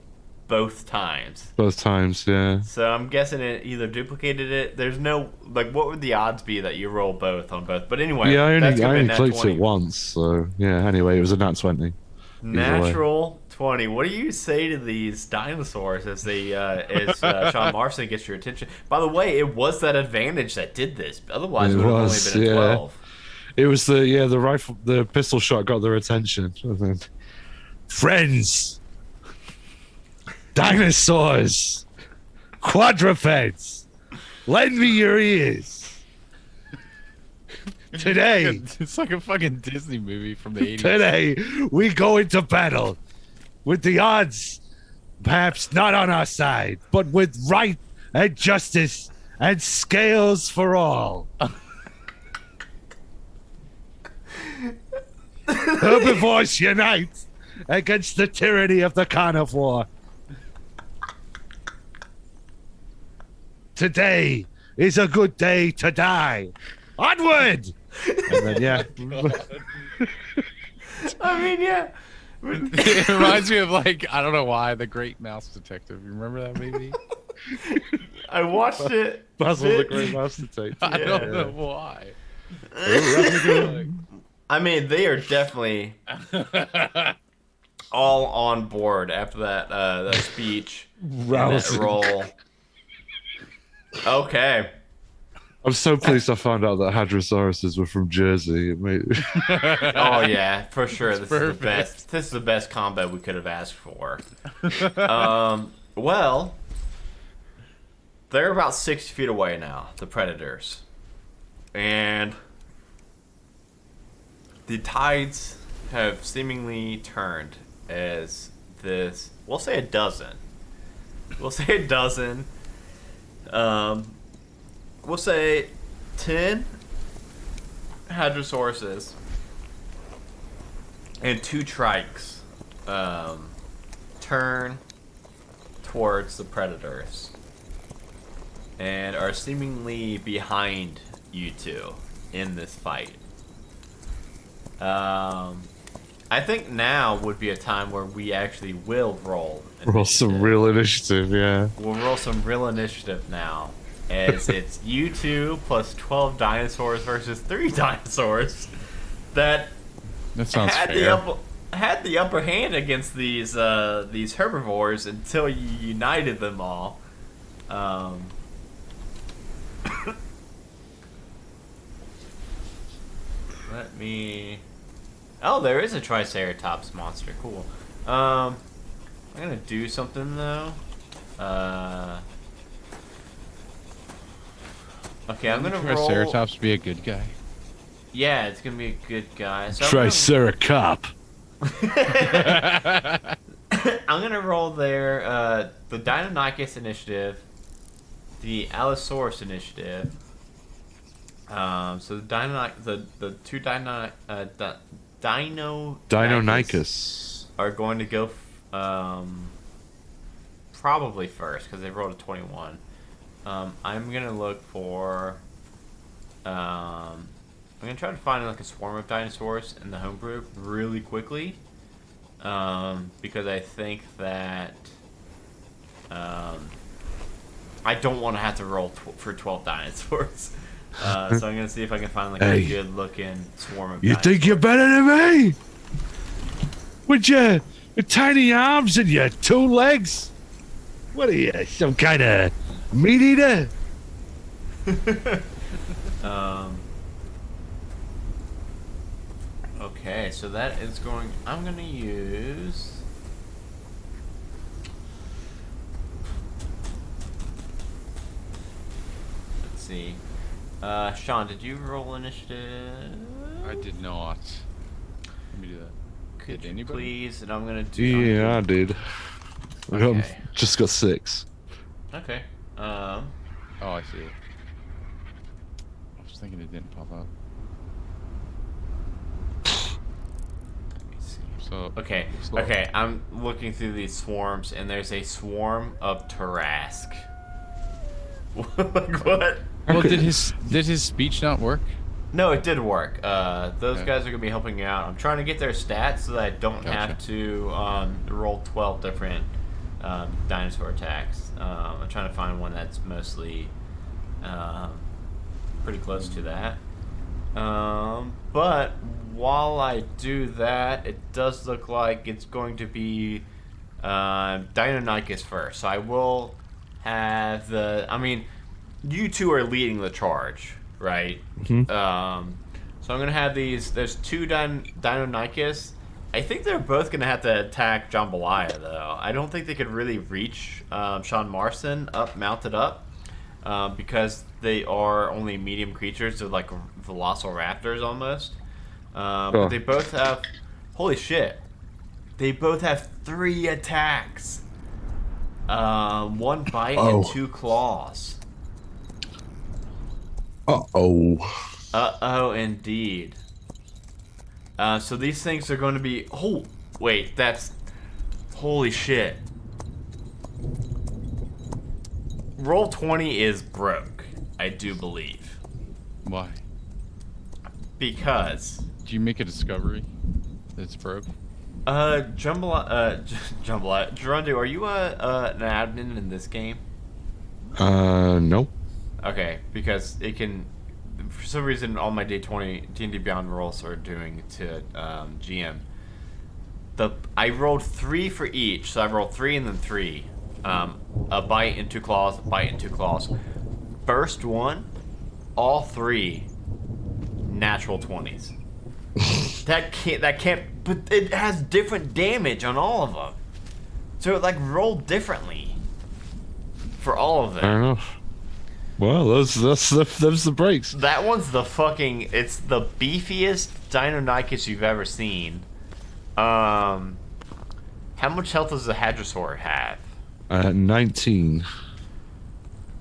both times. both times, yeah. So I'm guessing it either duplicated it. There's no what would the odds be that you roll both on both? But anyway, Yeah, I that's gonna be only a nat clicked 20. it once, so yeah. Anyway, it was a nat 20. Natural 20. What do you say to these dinosaurs as they as Sean Marston gets your attention? By the way, it was that advantage that did this. Otherwise, it would have only been a 12. It was the rifle, the pistol shot got their attention. And then, friends, dinosaurs, quadrupeds, lend me your ears. Today, It's like a fucking Disney movie from the 80s. today, we go into battle with the odds perhaps not on our side, but with right and justice and scales for all. Herbivores unite against the tyranny of the carnivore. Today is a good day to die. Onward! And then, yeah. I mean, yeah. It reminds me of, like, I don't know why, The Great Mouse Detective. You remember that movie? I watched it. Basil the Great Mouse Detective. I don't Yeah. know why. I mean, they are definitely all on board after that speech and that Rousing. roll. Okay. I'm so pleased I found out that Hadrosauruses were from Jersey. It made... Oh yeah, for sure. This is the perfect. best. This is the best combat we could have asked for. Well, they're about 60 feet away now, the predators, and the tides have seemingly turned as this. We'll say a dozen. We'll say 10 Hadrosauruses and 2 Trikes turn towards the predators and are seemingly behind you two in this fight. I think now would be a time where we actually will roll. Roll some initiative. real initiative, yeah. We'll roll some real initiative now. As it's you two plus 12 dinosaurs versus 3 dinosaurs that sounds had fair. the upper hand against these herbivores until you united them all. Let me. Oh, there is a Triceratops monster. Cool. I'm gonna do something though. Okay, I'm gonna roll. Triceratops be a good guy. Yeah, it's gonna be a good guy. So Triceracop. I'm gonna roll their the Deinonychus initiative, the Allosaurus initiative, So the two Dino Deinonychus. are going to go probably first because they rolled a 21. I'm gonna look for. I'm gonna try to find like a swarm of dinosaurs in the home group really quickly, because I think that I don't want to have to roll for 12 dinosaurs. So I'm gonna see if I can find like a good looking swarm of. You dinosaurs. think you're better than me? With your tiny arms and your 2 legs? What are you, some kind of meat eater? Okay, so that is going. I'm gonna use. Let's see. Sean, did you roll initiative? I did not. Let me do that. Could Did you anybody? please? And I'm gonna do. Yeah, I did. Okay. Just got 6. Okay. Oh, I see it. I was thinking it didn't pop up. Let me see. So Okay. slow. Okay. I'm looking through these swarms, and there's a swarm of Tarask. Like what? Well, did his speech not work? No, it did work. Those Okay. guys are gonna be helping you out. I'm trying to get their stats so that I don't have Gotcha. to roll 12 different dinosaur attacks. I'm trying to find one that's mostly pretty close to that. But while I do that, it does look like it's going to be Deinonychus first. So I will have the. I mean, you two are leading the charge, right? So I'm gonna have these. There's 2 Deinonychus. I think they're both gonna have to attack Jambalaya though. I don't think they could really reach Sean Marston mounted up, because they are only medium creatures. They're like velociraptors almost. But they both have. Holy shit! They both have 3 attacks. 1 bite and 2 claws. Uh-oh, indeed. So these things are going to be... Oh, wait, that's... Holy shit. Roll 20 is broke, I do believe. Why? Because... Did you make a discovery that's broke? Jambalaya, Gerundu, are you an admin in this game? No. Okay, because it can... For some reason, all my day 20 D&D Beyond rolls are doing to GM. I rolled 3 for each, so I rolled 3 and then 3. A bite and 2 claws, a bite and 2 claws. First one, all 3 natural 20s. that can't, but it has different damage on all of them. So it like rolled differently for all of them. Fair enough. Well, those the breaks. That one's it's the beefiest Deinonychus you've ever seen. How much health does the Hadrosaur have? 19.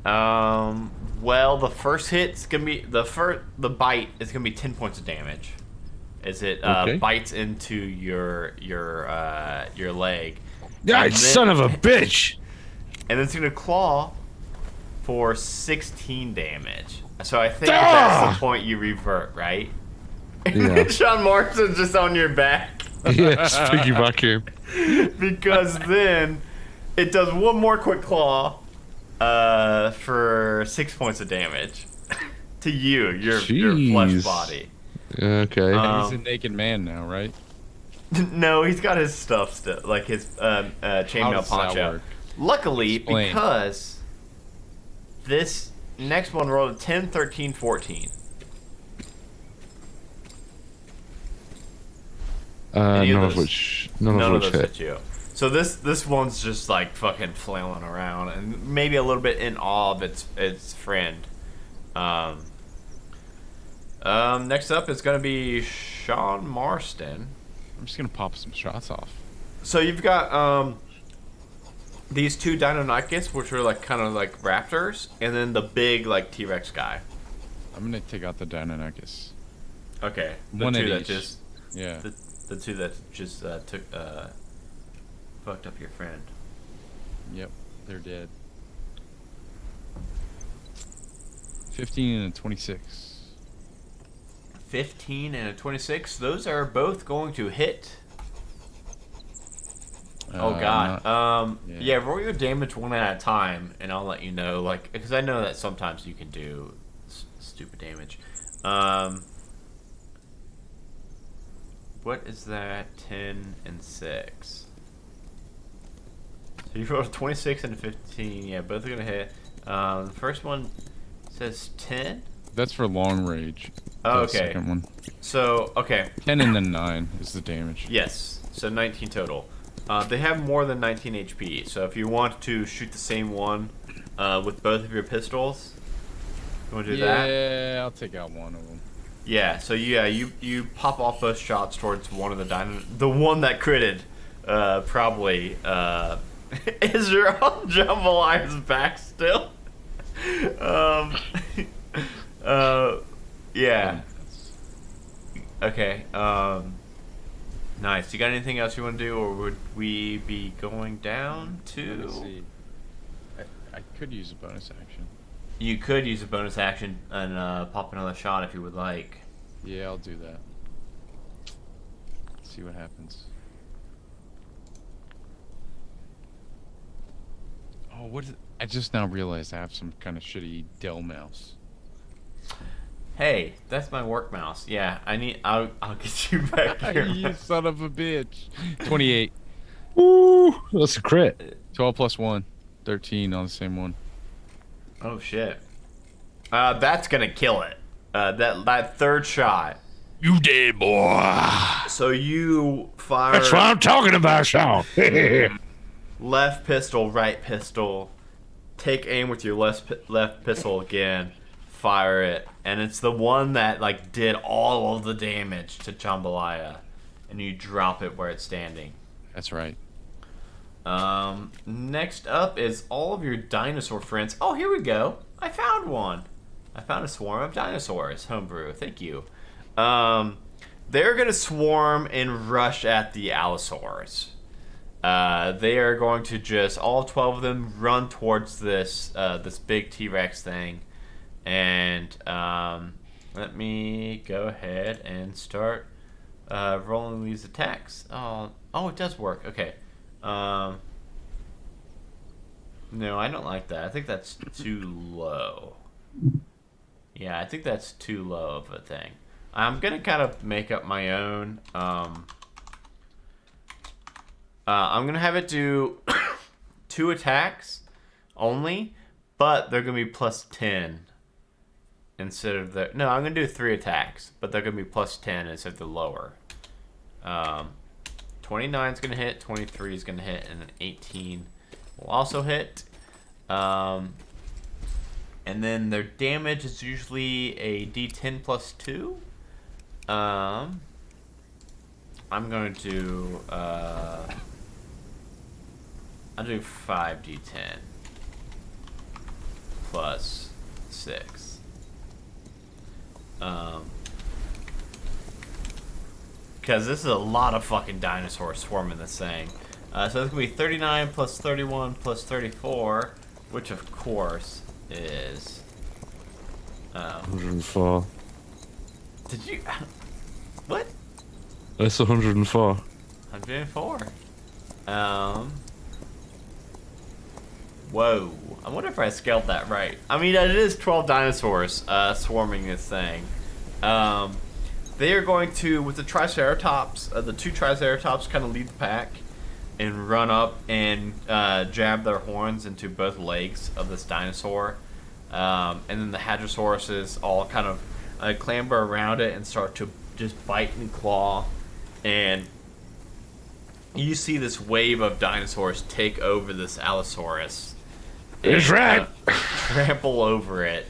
Well, the first hit's gonna be the bite is gonna be 10 points of damage. As it bites into your leg. Yeah, And then- son of a bitch! And it's gonna claw for 16 damage. So I think that's the point you revert, right? Yeah. Sean Marston's just on your back. Yes, piggyback him. Because then it does one more quick claw for 6 points of damage to you, your flesh Jeez. body. Okay. He's a naked man now, right? No, he's got his stuff still, like his How chainmail does that poncho. work? Luckily, Explain. because this next one rolled a 10, 13, 14. Any none of of those- which None of hit. those hit you. So this one's just like fucking flailing around and maybe a little bit in awe of its friend. Next up is gonna be Sean Marston. I'm just gonna pop some shots off. So you've got these 2 Deinonychus, which are like kind of like raptors, and then the big like T-Rex guy. I'm gonna take out the Deinonychus. Okay. The One two at that each. just Yeah. the two that just took fucked up your friend. Yep. They're dead. 15 and a 26. 15 and a 26. Those are both going to hit. Oh god. Yeah, roll your damage one at a time, and I'll let you know. Like, because I know that sometimes you can do stupid damage. What is that? 10 and 6. So you rolled a 26 and a 15. Yeah, both are gonna hit. The first one says 10. That's for long range. Oh, The okay. Second one. So, okay. 10 and then 9 is the damage. Yes. So 19 total. They have more than 19 HP. So if you want to shoot the same one with both of your pistols, you want to do that? Yeah, I'll take out one of them. Yeah. So you pop off both shots towards one of the one that critted. Probably is your on Jambalaya's back still. Yeah. Okay. Nice. You got anything else you want to do, or would we be going down to? Let's see. I could use a bonus action. You could use a bonus action and pop another shot if you would like. Yeah, I'll do that. See what happens. Oh, what is it? I just now realized I have some kind of shitty Dell mouse. Hey, that's my work mouse. Yeah, I'll get you back here. You son of a bitch. 28. Ooh, that's a crit. 12 plus 1. 13 on the same one. Oh shit. That's gonna kill it. That third shot. You dead, boy. So you fire. That's what I'm talking about, Sean. Left pistol, right pistol. Take aim with your left pistol again. Fire it, and it's the one that like did all of the damage to Jambalaya, and you drop it where it's standing. That's right. Next up is all of your dinosaur friends. Oh, here we go. I found one. I found a swarm of dinosaurs. Homebrew. Thank you. They're gonna swarm and rush at the Allosaurs. They are going to just all 12 of them run towards this this big T-Rex thing, and let me go ahead and start rolling these attacks. Oh, it does work. Okay. No, I don't like that. I think that's too low. Yeah, I think that's too low of a thing. I'm gonna kind of make up my own. I'm gonna have it do 2 attacks only, but they're gonna be plus 10 instead of the. No, I'm gonna do 3 attacks, but they're gonna be plus 10 instead of the lower. 29 is gonna hit, 23 is gonna hit, and then 18 will also hit. And then their damage is usually a D10 plus 2. I'm going to I'll do 5d10 plus 6. Because this is a lot of fucking dinosaurs swarming this thing. So it's going to be 39 plus 31 plus 34, which of course is 104. Did you? What? That's 104. 104. Whoa. I wonder if I scaled that right. I mean, it is 12 dinosaurs swarming this thing. They are going to, with the Triceratops, the 2 Triceratops kind of lead the pack and run up and jab their horns into both legs of this dinosaur. And then the Hadrosauruses all kind of clamber around it and start to just bite and claw. And you see this wave of dinosaurs take over this Allosaurus. That's right. Trample over it.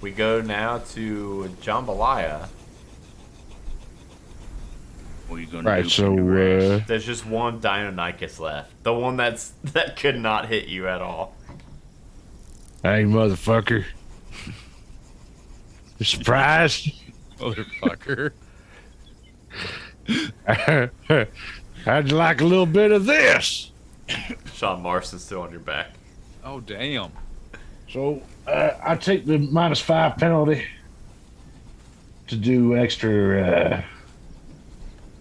We go now to Jambalaya. What are you gonna Right, do? so, for your race? There's just one Deinonychus left. The one that could not hit you at all. Hey, motherfucker. You surprised? Motherfucker. How'd you like a little bit of this? Sean Marston's still on your back. Oh, damn. So, I take the -5 penalty to do extra,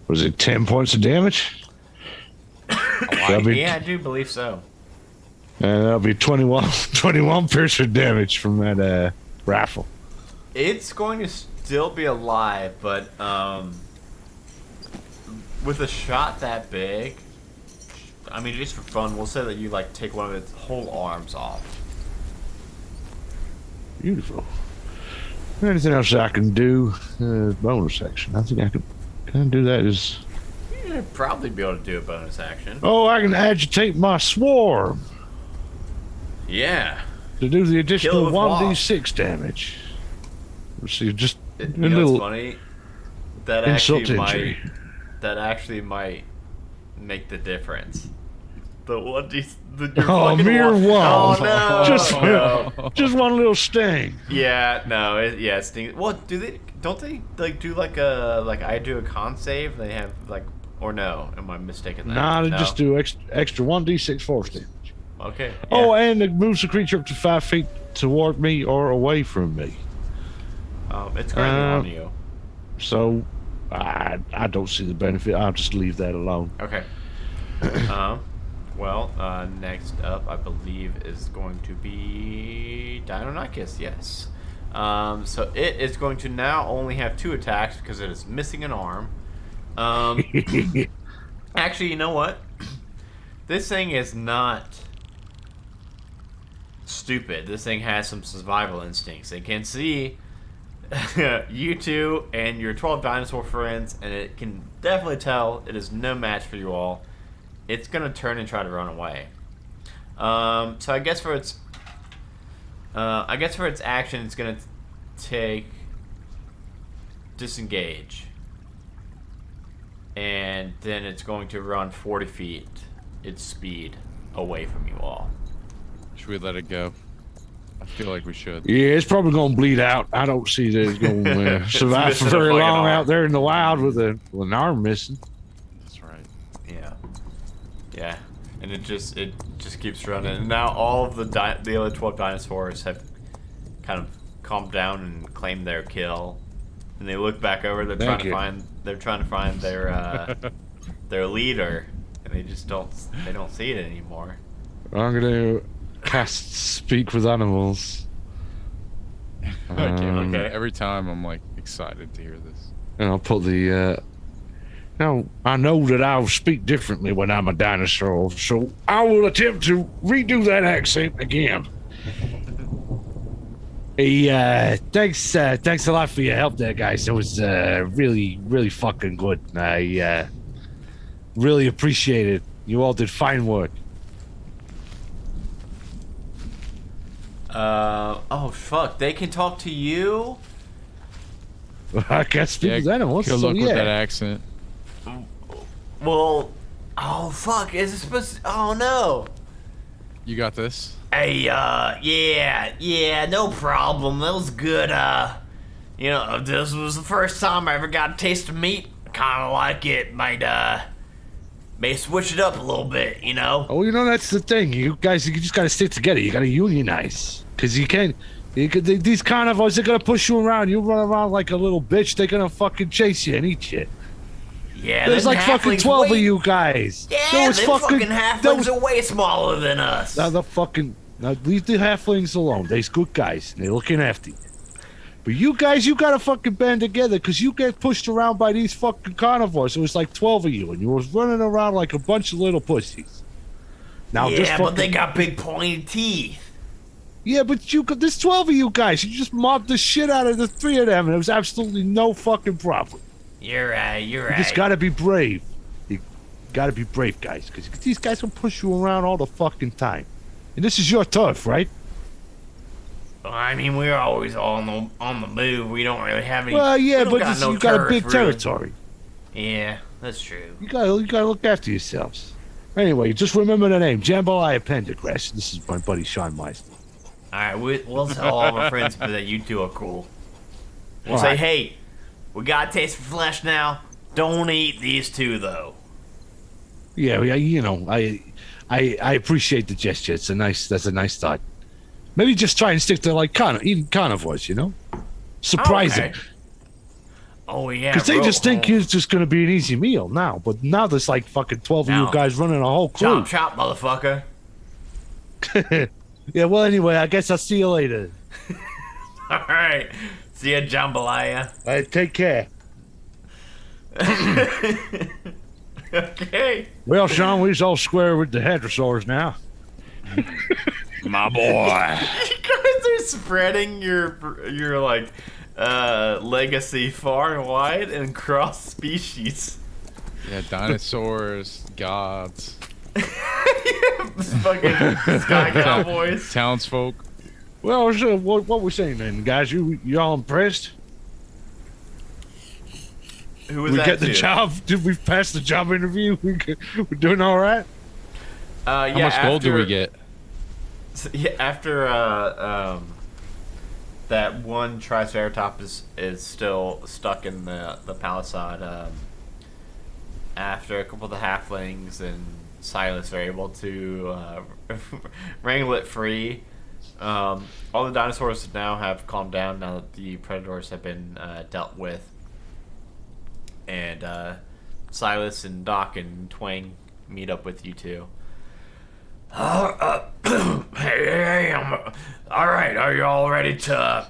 was it 10 points of damage? Yeah, I do believe so. And that'll be 21 piercing damage from that rifle. It's going to still be alive, but with a shot that big, I mean, just for fun, we'll say that you like take one of its whole arms off. Beautiful. Anything else I can do? Bonus action. I think I can do that. Is You'd probably be able to do a bonus action. oh, I can agitate my swarm Yeah. to do the additional with 1d6 damage. Let's see, just You a know little what's funny? That insult actually injury. might make the difference. The one your Oh, fucking mere one. one. Oh no! Just- no. just one little sting. Yeah, no, it stings. What do they? Don't they like do like I do a con save? They have like or no? Am I mistaken? That? Nah, they No? just do extra 1d6 force damage. Okay. Oh, yeah. and it moves the creature up to 5 feet toward me or away from me. It's currently on you. So, I don't see the benefit. I'll just leave that alone. Okay. Well, next up, I believe, is going to be Deinonychus, yes. So it is going to now only have 2 attacks because it is missing an arm. Actually, you know what? This thing is not stupid. This thing has some survival instincts. It can see you two and your 12 dinosaur friends, and it can definitely tell it is no match for you all. It's gonna turn and try to run away. So I guess for its action, it's gonna take disengage, and then it's going to run 40 feet its speed away from you all. Should we let it go? I feel like we should. Yeah, it's probably going to bleed out. I don't see that it's going to survive for missing a very fucking long arm. out there in the wild with an arm missing. That's right. Yeah, and it just keeps running. And now all of the other 12 dinosaurs have kind of calmed down and claimed their kill, and they look back over. They're trying to find their their leader, and they just don't see it anymore. I'm going to cast Speak with Animals. Okay. Every time I'm like excited to hear this. And I'll put the... Now, I know that I'll speak differently when I'm a dinosaur, so I will attempt to redo that accent again. Hey, thanks a lot for your help there, guys. That was really, really fucking good. I really appreciate it. You all did fine work. Oh fuck! They can talk to you. I can't speak with animals, Good so luck yeah. with that accent. Well, oh fuck! Is it supposed to? Oh no! You got this. Hey, yeah, no problem. That was good. You know, this was the first time I ever got a taste of meat. Kind of like it. May switch it up a little bit, you know? Oh, you know, that's the thing. You guys, you just gotta stick together. You gotta unionize. Because you can't... these carnivores, they're gonna push you around. You run around like a little bitch, they're gonna fucking chase you and eat you. Yeah, There's them like fucking halflings 12 of way- you guys. Yeah, No, it's them fucking that halflings was- are way smaller than us. Now, now, leave the halflings alone. They're good guys. And they're looking after you. But you guys, you gotta fucking band together because you get pushed around by these fucking carnivores. It was like 12 of you, and you was running around like a bunch of little pussies. Now, yeah, just but fucking, they got big pointy teeth. yeah, but there's 12 of you guys. You just mobbed the shit out of the 3 of them, and it was absolutely no fucking problem. You're right. You just gotta be brave. You gotta be brave, guys, because these guys will push you around all the fucking time. And this is your turf, right? Well, I mean, we're always on the move. We don't really have any. Well, yeah, we don't but no you got a turf, big really. territory. Yeah, that's true. You gotta look after yourselves. Anyway, just remember the name, Jambalaya Pendergrass. This is my buddy Sean Meister. All right, we'll tell all of our friends that you two are cool. And say, hey, we got a taste for flesh now. Don't eat these two, though. Yeah, you know, I appreciate the gesture. That's a nice thought. Maybe just try and stick to like eating carnivores, you know? Surprise them. Okay. Oh, yeah. Because they just think it's just going to be an easy meal now. But now there's like fucking 12 of you guys running a whole crew. Chop, chop, motherfucker. Yeah, well, anyway, I guess I'll see you later. All right. See ya, jambalaya. All right, take care. Okay. Well, Sean, we's all square with the hadrosaurs now. My boy. You guys are spreading your like legacy far and wide and cross species. Yeah, dinosaurs, gods, Fucking sky cowboys. townsfolk. Well, so what we saying then, guys? You all impressed? Who was We that get the to? job. Did we pass the job interview? We're doing all right. Yeah, How much gold do we get? Yeah, after that one Triceratops is still stuck in the palisade. After a couple of the halflings and Silas are able to wrangle it free, all the dinosaurs now have calmed down now that the predators have been dealt with. And Silas and Doc and Twang meet up with you two. Hey, all right. Are you all ready to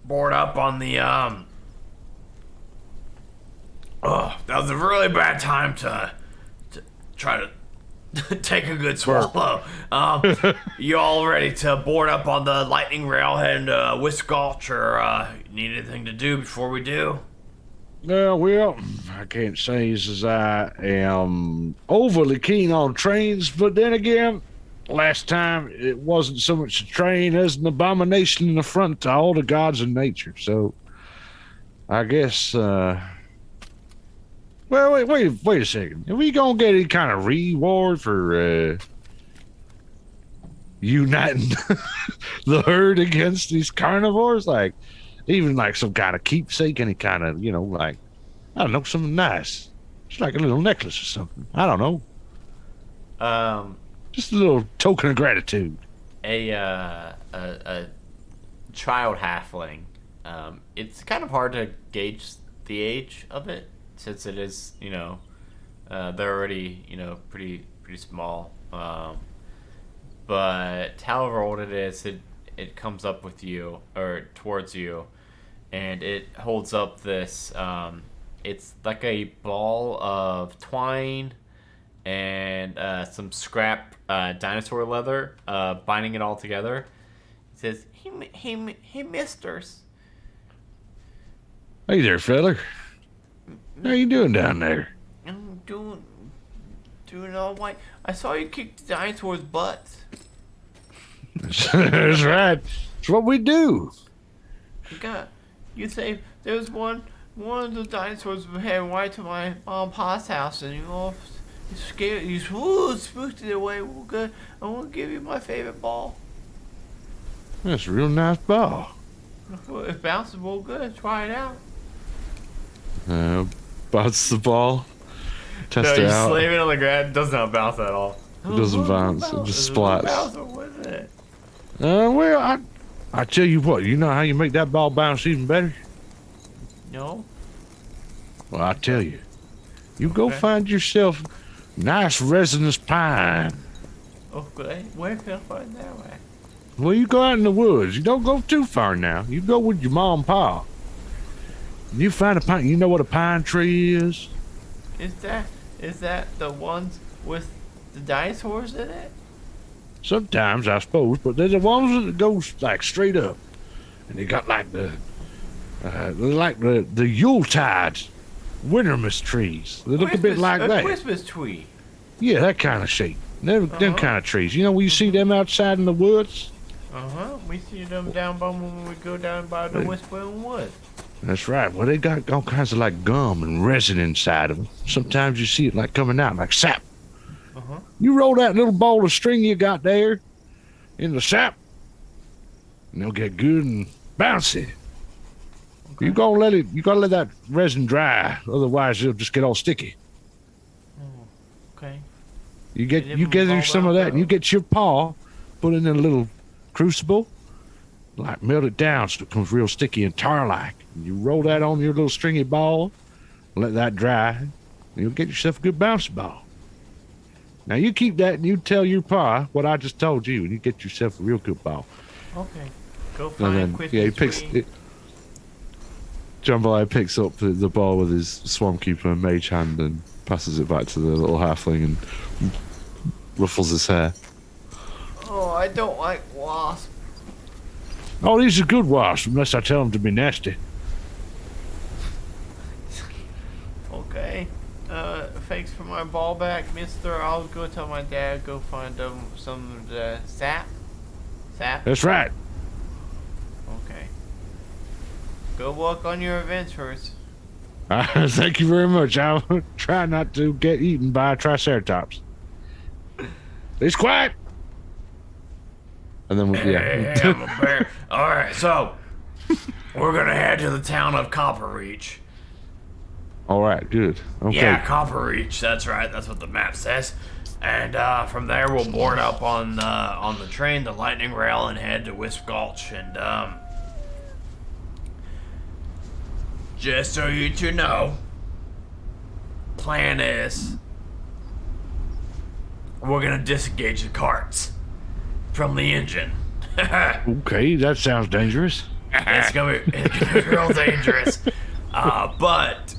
board up on the Oh, that was a really bad time to try to take a good swallow. You all ready to board up on the lightning rail heading to Whisk Gulch, or need anything to do before we do? Well, I can't say as I am overly keen on trains, but then again, last time it wasn't so much a train as an abomination in affront to all the gods of nature. So, I guess. Well, wait a second. Are we gonna get any kind of reward for uniting the herd against these carnivores? Like, even like some kind of keepsake, any kind of, you know, like, I don't know, something nice. Just like a little necklace or something. I don't know. Just a little token of gratitude. A child halfling. It's kind of hard to gauge the age of it, since it is, you know, they're already, you know, pretty small. But however old it is, it comes up with you, or towards you, and it holds up this, it's like a ball of twine and some scrap dinosaur leather, binding it all together. It says, hey, misters. Hey there, feller. How you doing down there? I'm doing all right. I saw you kick the dinosaurs' butts. That's right. It's what we do. You say there was one of the dinosaurs heading right to my pa's house, and you all scared, you spooked it away. Well, good. I want to give you my favorite ball. That's a real nice ball. It's bounceable. Good. Try it out. Bounce the ball. Test No, it you out. slam it on the ground. It does not bounce at all. It doesn't bounce. It just splats. Bounce with it. Well, I tell you what. You know how you make that ball bounce even better? No. Well, I tell you. You go Okay. find yourself nice resinous pine. Okay. Where can I find that way? Well, you go out in the woods. You don't go too far now. You go with your mom and pa. You find a pine. You know what a pine tree is? Is that the ones with the dinosaurs in it? Sometimes, I suppose, but they're the ones that go like straight up, and they got like the Yuletide wintermas trees. They look a bit like that. Christmas tree. Yeah, that kind of shape. Them kind of trees. You know, when you see them outside in the woods. We see them down by when we go down by the Whispering Wood. That's right. Well, they got all kinds of like gum and resin inside of them. Sometimes you see it like coming out like sap. You roll that little ball of string you got there in the sap, and they'll get good and bouncy. You gonna let it. You gotta let that resin dry, otherwise it'll just get all sticky. Okay. You Did it get involve some of that, and you though? get your paw, put it in a little crucible, like melt it down so it becomes real sticky and tar-like. And you roll that on your little stringy ball, let that dry, and you'll get yourself a good bouncy ball. Now you keep that, and you tell your pa what I just told you, and you get yourself a real good ball. Okay. Go And find then, Quippy yeah, he picks. Jambalaya picks up the ball with his Swarmkeeper and Mage Hand and passes it back to the little halfling and ruffles his hair. Oh, I don't like wasps. Oh, these are good wasps, unless I tell them to be nasty. Okay. Thanks for my ball back, mister. I'll go tell my dad, go find some of the sap. Sap? That's right. Okay. Go work on your adventures. Thank you very much. I'll try not to get eaten by a Triceratops. It's quiet. And then Hey, I'm a bear. Alright, so we're gonna head to the town of Copper Reach. All right, good. Okay. Yeah, Copper Reach. That's right. That's what the map says. And from there, we'll board up on the train, the lightning rail, and head to Wisp Gulch. And just so you two know, plan is we're gonna disengage the carts from the engine. Okay, that sounds dangerous. It's gonna be real dangerous. But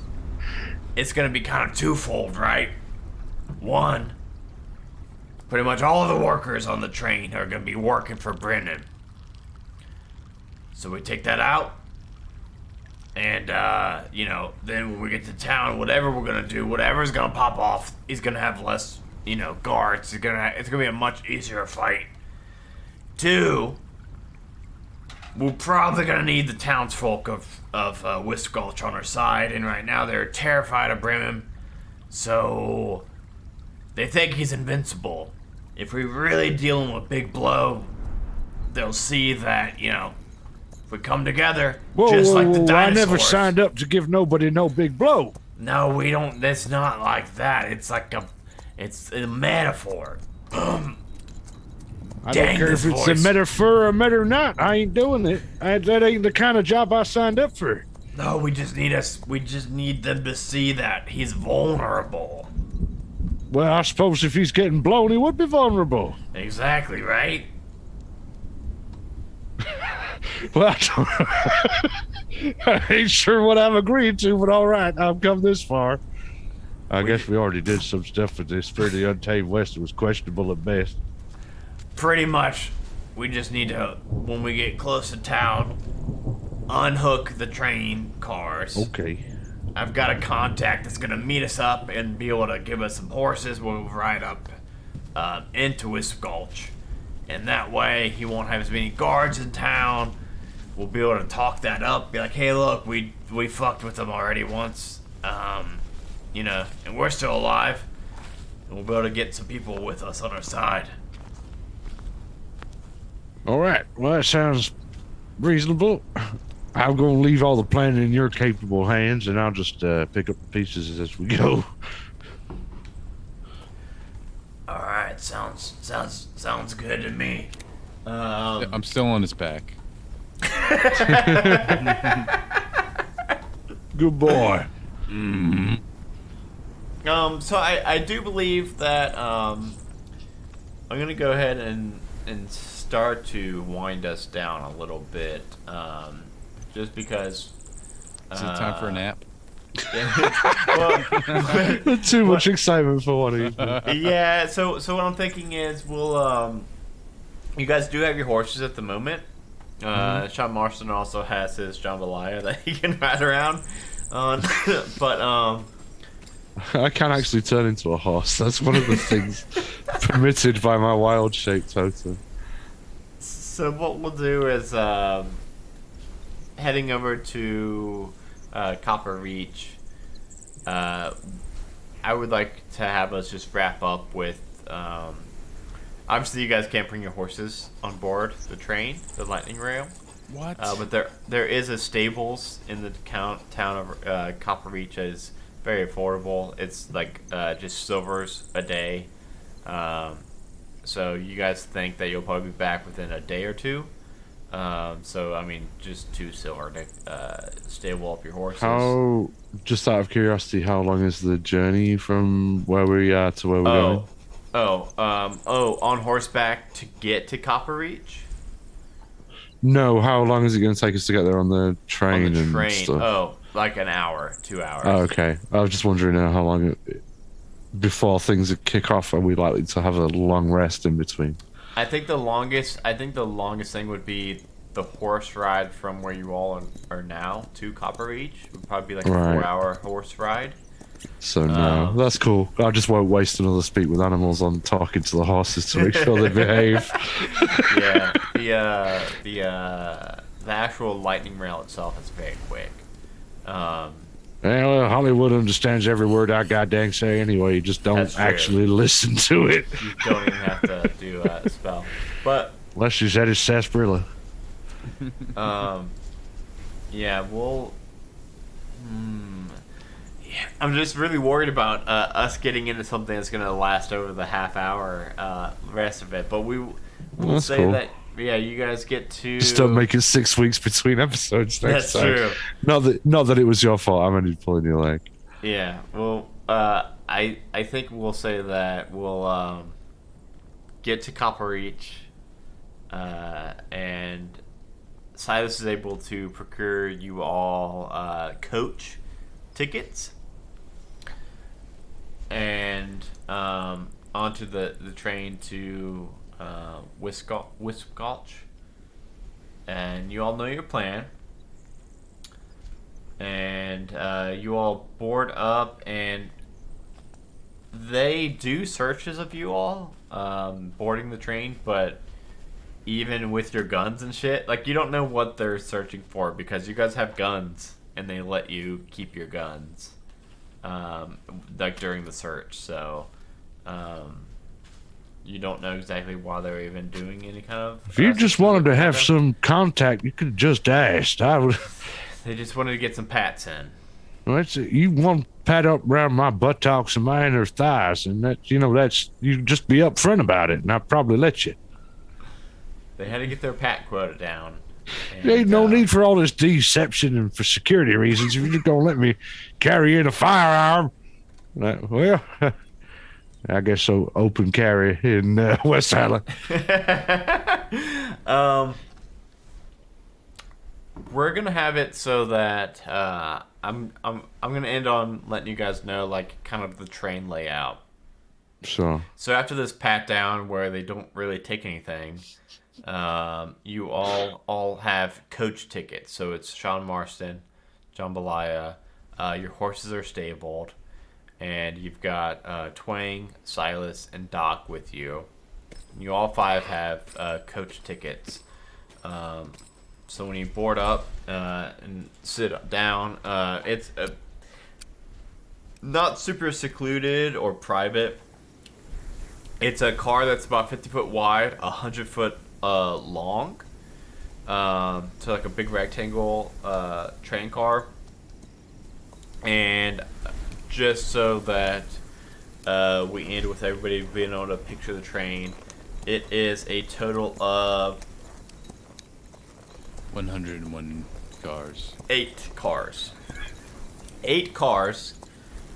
it's gonna be kind of twofold, right? One, pretty much all of the workers on the train are gonna be working for Brennan. So we take that out, and then when we get to town, whatever we're gonna do, whatever's gonna pop off, he's gonna have less, guards. It's gonna be a much easier fight. Two, we're probably gonna need the townsfolk of Wisp Gulch on our side, and right now they're terrified of Bremen, so they think he's invincible. If we really deal him a big blow, they'll see that, if we come together, just like the dinosaurs. I never signed up to give nobody no big blow. No, we don't. It's not like that. It's like it's a metaphor. I don't care if it's a metaphor or meta not. I ain't doing it. That ain't the kind of job I signed up for. No, we just need them to see that he's vulnerable. Well, I suppose if he's getting blown, he would be vulnerable. Exactly, right? Well, I ain't sure what I've agreed to, but all right, I've come this far. I guess we already did some stuff with this for the Untamed West. It was questionable at best. Pretty much, we just need to, when we get close to town, unhook the train cars. Okay. I've got a contact that's gonna meet us up and be able to give us some horses. We'll ride up into Wisp Gulch, and that way he won't have as many guards in town. We'll be able to talk that up, be like, hey, look, we fucked with them already once, and we're still alive, and we'll be able to get some people with us on our side. All right. Well, that sounds reasonable. I'm going to leave all the planning in your capable hands, and I'll just pick up the pieces as we go. All right, sounds good to me. I'm still on his back. Good boy. So I do believe that I'm gonna go ahead and start to wind us down a little bit, just because. Is it time for a nap? Too much excitement for one evening. Yeah. So what I'm thinking is we'll you guys do have your horses at the moment. Sean Marston also has his jambalaya that he can ride around on, but I can actually turn into a horse. That's one of the things permitted by my wild shape totem. So what we'll do is heading over to Copper Reach. I would like to have us just wrap up with. Obviously, you guys can't bring your horses on board the train, the lightning rail. What? But there is a stables in the town of Copper Reach that is very affordable. It's like just silvers a day. So you guys think that you'll probably be back within a day or two. So I mean, just 2 silver to stable up your horses. How? Just out of curiosity, how long is the journey from where we are to where we're going? On horseback to get to Copper Reach. No, how long is it going to take us to get there on the train On the and train, stuff? like an hour, 2 hours. Oh, okay. I was just wondering how long before things kick off, are we likely to have a long rest in between? I think the longest thing would be the horse ride from where you all are now to Copper Reach. It would probably be like a 4-hour horse ride. So no, that's cool. I just won't waste another speak with animals on talking to the horses to make sure they behave. Yeah, the actual lightning rail itself is very quick. Well, Hollywood understands every word I goddamn say anyway. You just don't actually listen to it. You don't even have to do a spell. But unless you said it's sarsaparilla. Yeah, we'll. Yeah, I'm just really worried about us getting into something that's gonna last over the half-hour rest of it. But we'll say cool. That you guys get to. Just don't make it 6 weeks between episodes next time. That's true. Not that it was your fault. I'm only pulling your leg. Yeah. Well, I think we'll say that we'll get to Copper Reach, and Silas is able to procure you all coach tickets, and onto the train to Wiscotch, and you all know your plan, and you all board up, and they do searches of you all boarding the train, but even with your guns and shit, like, you don't know what they're searching for because you guys have guns and they let you keep your guns like during the search, so you don't know exactly why they're even doing any kind of if you just wanted to have some contact, you could have just asked. They just wanted to get some pats in. Well, you want to pat up around my buttocks and my inner thighs, and that's you just be upfront about it, and I'd probably let you. They had to get their pat quota down. There ain't no need for all this deception and for security reasons. If you're just gonna let me carry in a firearm, well, I guess so. Open carry in West Island. We're gonna have it so that I'm gonna end on letting you guys know, like, kind of the train layout. So after this pat down where they don't really take anything, you all have coach tickets. So it's Sean Marston, John Belaya. Your horses are stabled, and you've got Twang, Silas, and Doc with you. You all 5 have coach tickets. So when you board up and sit down, it's not super secluded or private. It's a car that's about 50 foot wide, 100 foot long. So like a big rectangle train car. And just so that we end with everybody being able to picture the train, it is a total of 101 cars. 8 cars. 8 cars.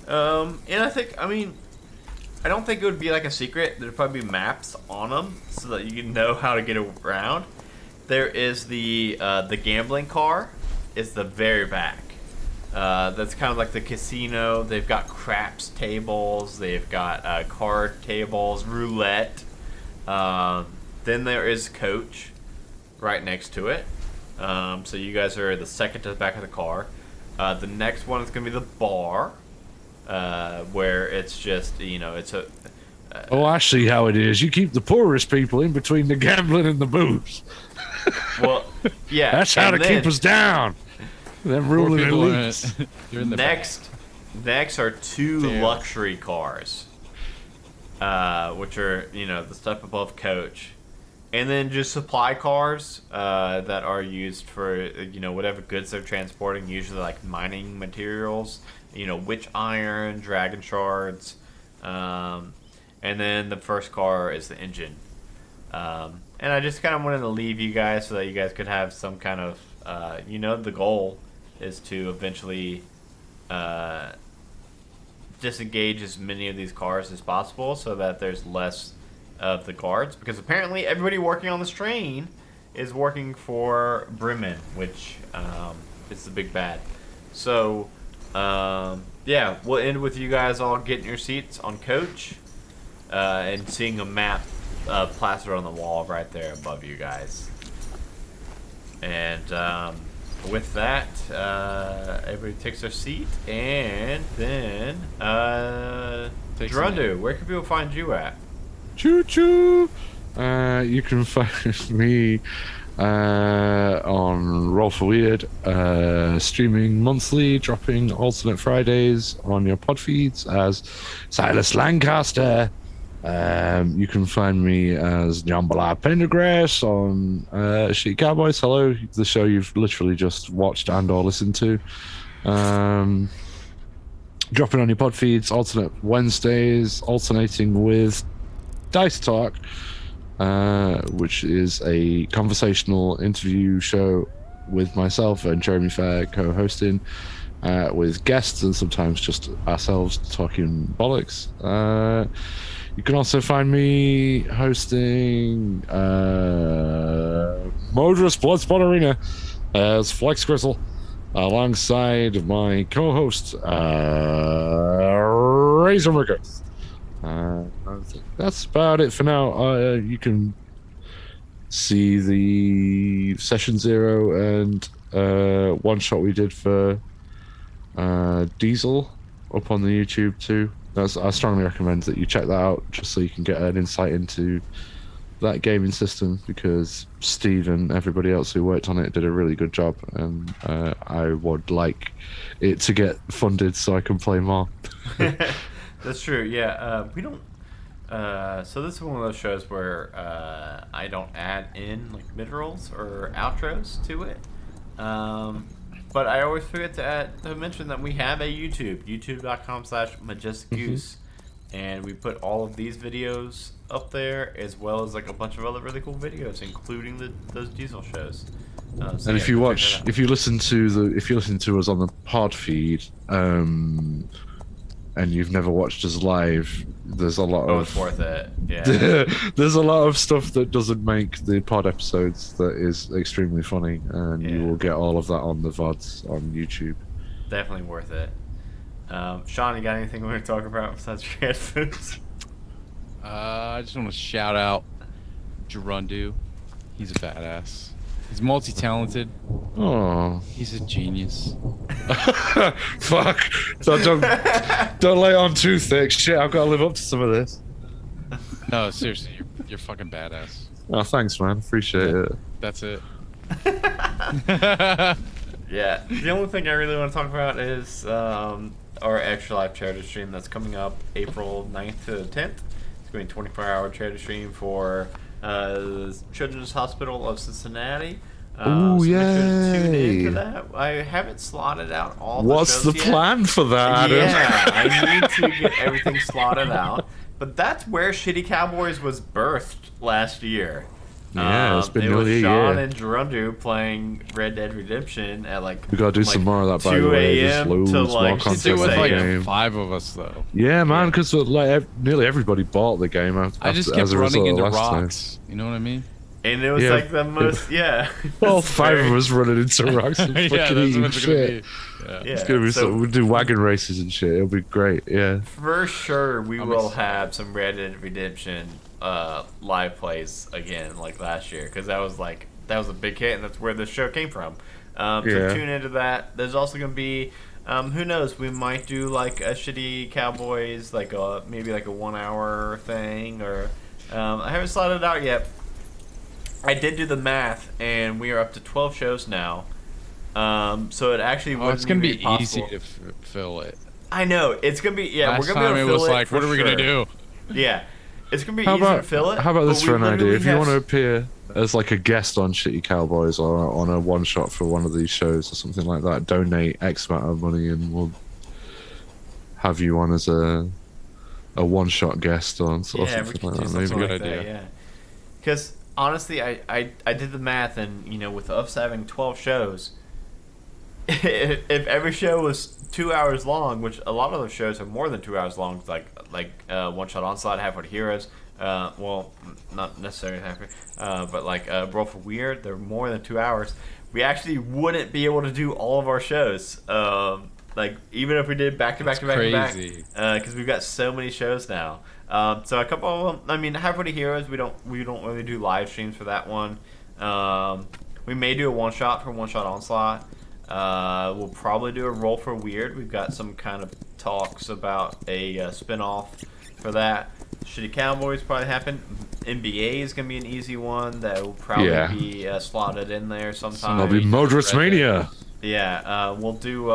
And I don't think it would be like a secret. There'd probably be maps on them so that you can know how to get around. There is the gambling car. It's the very back. That's kind of like the casino. They've got craps tables. They've got card tables, roulette. Then there is coach right next to it. So you guys are the second to the back of the car. The next one is going to be the bar. Where it's just, it's a... oh, I see how it is. You keep the poorest people in between the gambling and the booze. Well, yeah. That's how to keep us down. Them ruling elites. Next are 2 luxury cars, which are, the step above coach. And then just supply cars that are used for, whatever goods they're transporting, usually like mining materials, witch iron, dragon shards. And then the first car is the engine. And I just kind of wanted to leave you guys so that you guys could have some kind of, the goal is to eventually disengage as many of these cars as possible so that there's less of the guards, because apparently everybody working on this train is working for Bremen, which is the big bad. So yeah, we'll end with you guys all getting your seats on coach and seeing a map plastered on the wall right there above you guys. And with that, everybody takes their seat, and then Gerundu, where can people find you at? Choo choo! You can find me on Roll for Weird, streaming monthly, dropping alternate Fridays on your pod feeds as Silas Lancaster. You can find me as Jambalaya Pendergrass on Shitty Cowboys. Hello, the show you've literally just watched and or listened to. Dropping on your pod feeds, alternate Wednesdays, alternating with Dice Talk, which is a conversational interview show with myself and Jeremy Fair co-hosting, with guests and sometimes just ourselves talking bollocks. You can also find me hosting Modrus Bloodspot Arena as Flex Grizzle, alongside my co-host Razor Ricker. I think that's about it for now. You can see the Session 0 and one shot we did for Diesel up on the YouTube too. I strongly recommend that you check that out, just so you can get an insight into that gaming system, because Steve and everybody else who worked on it did a really good job, and I would like it to get funded so I can play more. That's true. Yeah, we don't. So this is one of those shows where I don't add in like mid-rolls or outros to it. But I always forget to mention that we have a youtube.com/majesticgoose, and we put all of these videos up there, as well as like a bunch of other really cool videos, including those Diesel shows. So And yeah, if you check that out. if you listen to us on the pod feed, and you've never watched us live, there's a lot Oh, of it's worth it. Yeah. there's a lot of stuff that doesn't make the pod episodes that is extremely funny, and you Yeah. will get all of that on the VODs on YouTube. Definitely worth it. Sean, you got anything we want to talk about besides your headphones? I just want to shout out Gerundu. He's a badass. He's multi-talented. Oh, He's a genius. fuck! Don't lay on too thick. Shit, I've got to live up to some of this. No, seriously, you're fucking badass. Oh, thanks, man. Appreciate it. That's it. Yeah. The only thing I really want to talk about is our extra live charity stream that's coming up April 9th to the 10th. It's going to be a 24-hour charity stream for Children's Hospital of Cincinnati. Ooh, so make sure to tune yay. into that. I haven't slotted out all What's the the shows yet. plan for that, Adam? Yeah, I need to get everything slotted out. But that's where Shitty Cowboys was birthed last year. Yeah, it's been it was nearly a Sean year. and Gerundu playing Red Dead Redemption at like We gotta do some more of that, by the 2 way. There's a.m. loads to more like content There was in the like game. 5 of us though. Yeah, man, because like nearly everybody bought the game after, I just as kept a running result into of last time. rocks. You know what I mean? And it was Yeah. like the most, yeah. All It's 5 very- of us running into rocks and fucking that's eating what it's shit. gonna be. Yeah. Yeah, It's gonna be so we'll do wagon races and shit. It'll be great. Yeah. for sure, we I'm will excited. have some Red Dead Redemption live plays again, like last year, because that was a big hit, and that's where the show came from. So Yeah. tune into that. There's also gonna be, who knows? We might do like a Shitty Cowboys, like maybe like a 1 hour thing, or I haven't slotted it out yet. I did do the math, and we are up to 12 shows now. So it actually Oh, it's wouldn't gonna be even easy possible. to fill it. I know it's gonna be. Yeah, Last we're gonna be time able it to was fill like, for what are we gonna sure. do? Yeah, It's gonna be How easy to about fill it. how about but this we for an idea? literally If you have want to appear as like a guest on Shitty Cowboys or on a one shot for one of these shows or something like that, donate X amount of money and we'll have you on as a one shot guest on or Yeah, we something could like do that. something Maybe. like that, idea. yeah. Because honestly, I did the math, and with us having 12 shows, if every show was 2 hours long, which a lot of those shows are more than 2 hours long, like One Shot Onslaught, Halfway to Heroes, well, not necessarily halfway, but like Brawl for Weird, they're more than 2 hours. We actually wouldn't be able to do all of our shows. Like even if we did back to back to back to back, because we've got so many shows now. So a couple of them. I mean, Halfway to Heroes, we don't really do live streams for that one. We may do a one shot for One Shot Onslaught. We'll probably do a Roll for Weird. We've got some kind of talks about a spin-off for that. Shitty Cowboys probably happen. NBA is gonna be an easy one that will probably be slotted in there sometime. That'll be Modrus Mania. Yeah, we'll do.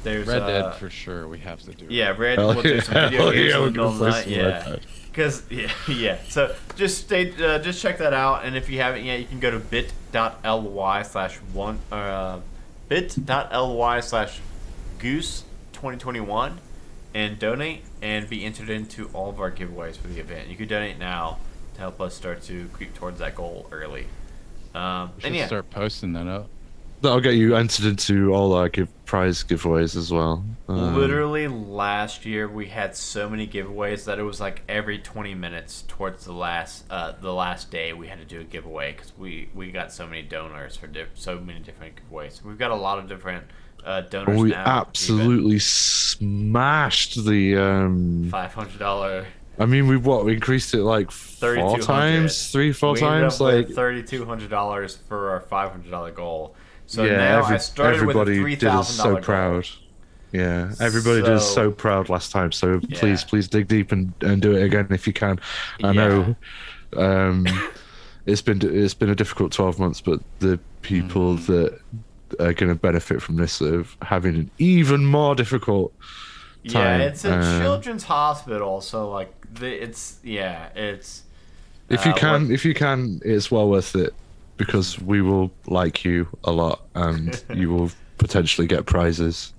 There's Red Dead for sure. We have to do. Yeah, Red. Hell We'll do some video games in the we're middle of the gonna night. play some Red Yeah, Dead. because yeah. So just just check that out, and if you haven't yet, you can go to bit.ly/Goose2021 and donate and be entered into all of our giveaways for the event. You can donate now to help us start to creep towards that goal early. We And should yeah, start posting that up. That'll get you entered into all our prize giveaways as well. literally last year we had so many giveaways that it was like every 20 minutes towards the last day we had to do a giveaway because we got so many donors for so many different giveaways. We've got a lot of different donors We now. absolutely smashed the $500. I mean, we increased it like 4 times, 4 times, like $3,200 for our $500 goal. So yeah, now I started with a everybody did us so $3,000 proud. Yeah, everybody did us so proud last time. So Yeah. please dig deep and do it again if you can. I know, it's been a difficult 12 months, but the people that are going to benefit from this of having an even more difficult time. Yeah, it's a children's hospital, so like it's. If you can, it's well worth it because we will like you a lot and you will potentially get prizes.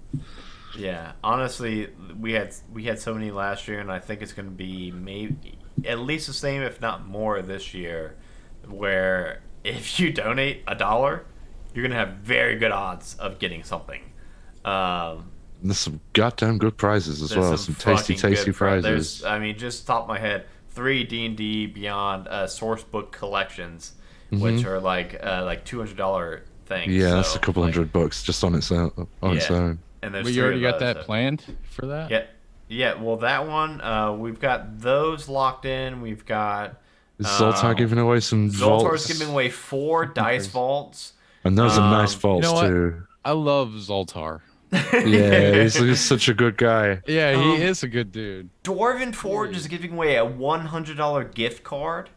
Yeah, honestly, we had so many last year, and I think it's going to be maybe at least the same, if not more, this year. Where if you donate $1, you're going to have very good odds of getting something. There's some goddamn good prizes as well. Some tasty prizes. I mean, just top of my head, 3 D&D Beyond source book collections, which are like $200 things. Yeah, so, that's a couple $100 just on its own. And there's But you 3 already of got those, that so. planned for that? Yeah. Well, that one we've got those locked in. We've got Is Zoltar giving away some Zoltar's vaults? giving away 4 dice vaults. And those are nice vaults you know what? too. I love Zoltar. Yeah, he's such a good guy. Yeah, he is a good dude. Dwarven Forge is giving away a $100 gift card.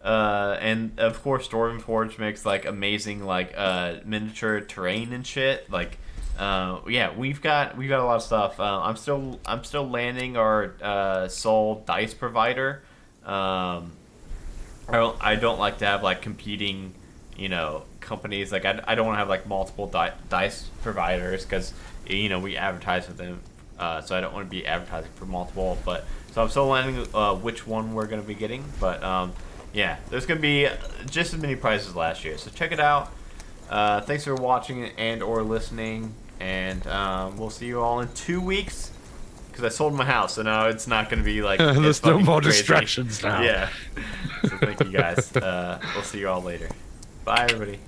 And of course, Dwarven Forge makes like amazing like miniature terrain and shit. Like, yeah, we've got a lot of stuff. I'm still landing our sole dice provider. I don't like to have like competing, companies. Like I don't want to have like multiple dice providers because we advertise with them. So I don't want to be advertising for multiple. But so I'm still landing which one we're gonna be getting. But yeah, there's gonna be just as many prizes as last year. So check it out. Thanks for watching and or listening, and we'll see you all in 2 weeks. Because I sold my house, so now it's not gonna be like There's no more crazy. distractions now. Yeah. So thank you guys. We'll see you all later. Bye, everybody.